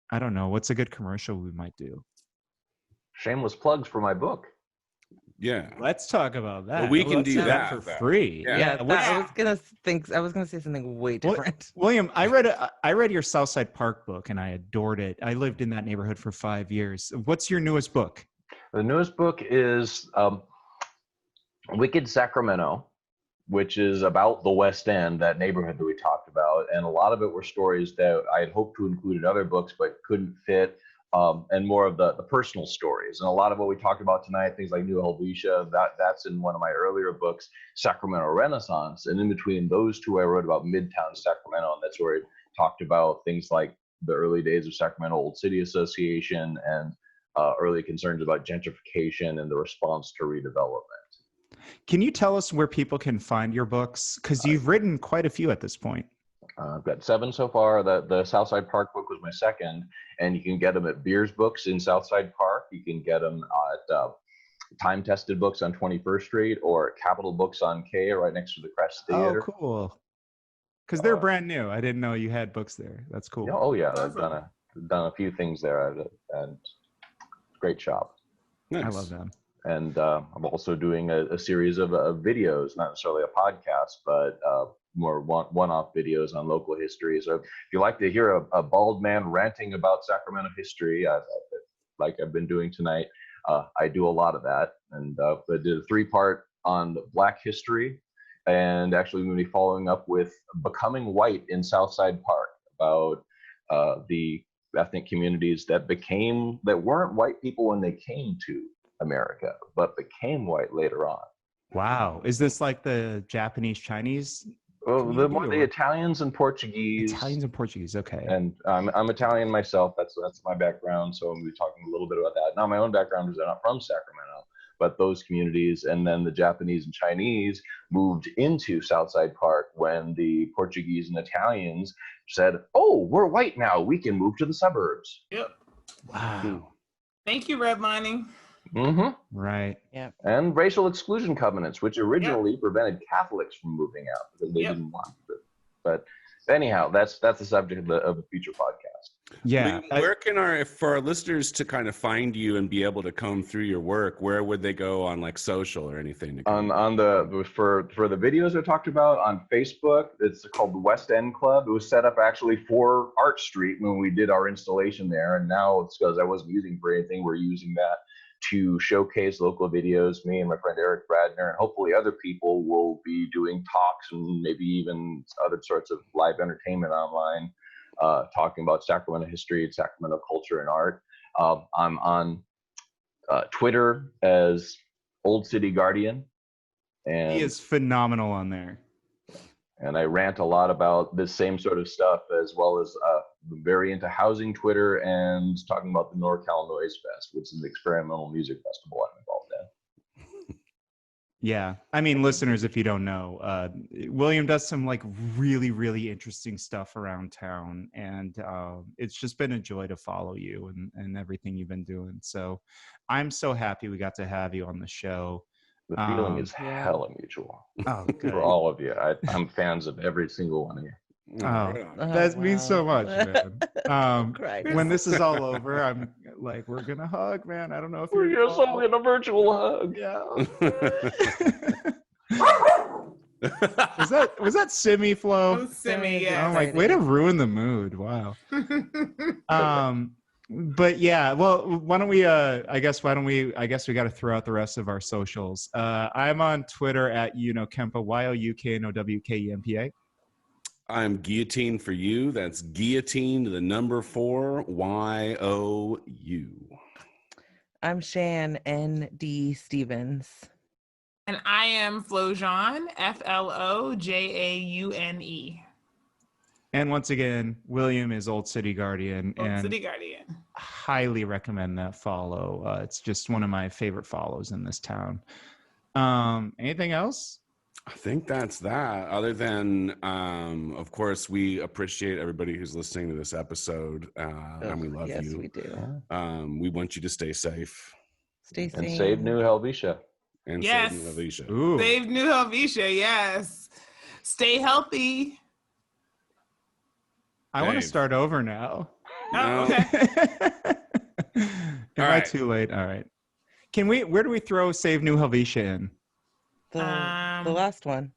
I don't know, what's a good commercial we might do? Shameless plugs for my book. Yeah. Let's talk about that. Well, we can Let's do do that for free. Yeah, I was gonna say something way different. William, I read your Southside Park book and I adored it. I lived in that neighborhood for 5 years. What's your newest book? The newest book is Wicked Sacramento, which is about the West End, that neighborhood that we talked about. And a lot of it were stories that I had hoped to include in other books, but couldn't fit and more of the personal stories. And a lot of what we talked about tonight, things like New Helvetia, that's in one of my earlier books, Sacramento Renaissance. And in between those two, I wrote about Midtown Sacramento, and that's where I talked about things like the early days of Sacramento Old City Association and early concerns about gentrification and the response to redevelopment. Can you tell us where people can find your books? Because you've written quite a few at this point. I've got 7 so far. The Southside Park book was my second, and you can get them at Beers Books in Southside Park. You can get them at Time Tested Books on 21st Street or Capitol Books on K, right next to the Crest Theater. Oh, cool. Because they're brand new. I didn't know you had books there. That's cool. Yeah, oh yeah, I've done a few things there, and great shop. Nice. I love them. And I'm also doing a series of videos, not necessarily a podcast, but more one-off videos on local history. So if you like to hear a bald man ranting about Sacramento history, like I've been doing tonight, I do a lot of that. And I did a 3-part on Black history, and actually we're going to be following up with Becoming White in Southside Park, about the ethnic communities that weren't white people when they came to America, but became white later on. Wow. Is this like the Japanese, Chinese? Well, the Italians and Portuguese. Italians and Portuguese, okay. And I'm Italian myself. That's my background. So I'm going to be talking a little bit about that. Now, my own background is I'm not from Sacramento, but those communities, and then the Japanese and Chinese moved into Southside Park when the Portuguese and Italians said, "Oh, we're white now. We can move to the suburbs." Yep. Wow. Thank you, redlining. Mm-hmm. Right. Yeah. And racial exclusion covenants, which originally prevented Catholics from moving out because they didn't want it. But anyhow, that's the subject of the future podcast. Yeah. Where can for our listeners to kind of find you and be able to comb through your work, where would they go on like social or anything? For the videos I talked about on Facebook, it's called the West End Club. It was set up actually for Art Street when we did our installation there, and now it's because I wasn't using it for anything. We're using that to showcase local videos. Me and my friend Eric Bradner, and hopefully other people, will be doing talks and maybe even other sorts of live entertainment online, talking about Sacramento history, Sacramento culture, and art. I'm on Twitter as Old City Guardian, and He is phenomenal on there. And I rant a lot about this same sort of stuff, as well as very into housing Twitter and talking about the NorCal Noise Fest, which is an experimental music festival I'm involved in. Yeah. I mean, listeners, if you don't know, William does some like really, really interesting stuff around town. And it's just been a joy to follow you and everything you've been doing. So I'm so happy we got to have you on the show. The feeling is hella mutual. Oh, good. For all of you. I'm fans of every single one of you. Oh, that means so much, man. When this is all over, I'm like, we're gonna hug, man. I don't know if We're just all in a virtual hug. Yeah. was that Simi Flo? Simi, yeah. I'm like, way to ruin the mood. Wow. But yeah, well, why don't we I guess we got to throw out the rest of our socials. I'm on Twitter at Kempa, YOUKNOWKEMPA. I'm Guillotine for You. That's Guillotine to the number 4 YOU. I'm Shan N.D. Stevens. And I am Flojaune, FLOJAUNE. And once again, William is Old City Guardian. Old City Guardian. Highly recommend that follow. It's just one of my favorite follows in this town. Anything else? I think that's that. Other than, of course, we appreciate everybody who's listening to this episode, and we love you. Yes, we do. We want you to stay safe. Stay safe. And save New Helvetia. And Yes. Save New Helvetia. Ooh. Save New Helvetia, yes. Stay healthy. I want to Dave. start over now. Oh, okay. Am I too late? All right. Where do we throw Save New Helvetia in? The last one.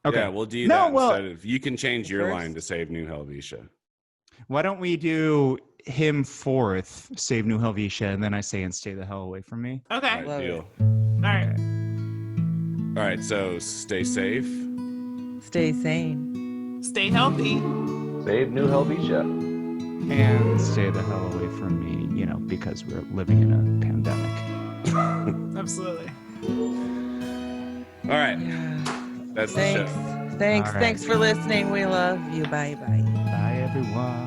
Okay. Yeah, we'll do No, that well- instead of, you can change your First. line to Save New Helvetia. Why don't we do him fourth, Save New Helvetia, and then I say, and stay the hell away from me? Okay. All right, Love deal. All right. All right, so stay safe. Stay sane. Stay healthy. Save New Helvetia. And stay the hell away from me, because we're living in a pandemic. Absolutely. All right. That's the show. Thanks. All right. Thanks for listening. We love you. Bye bye. Bye, everyone.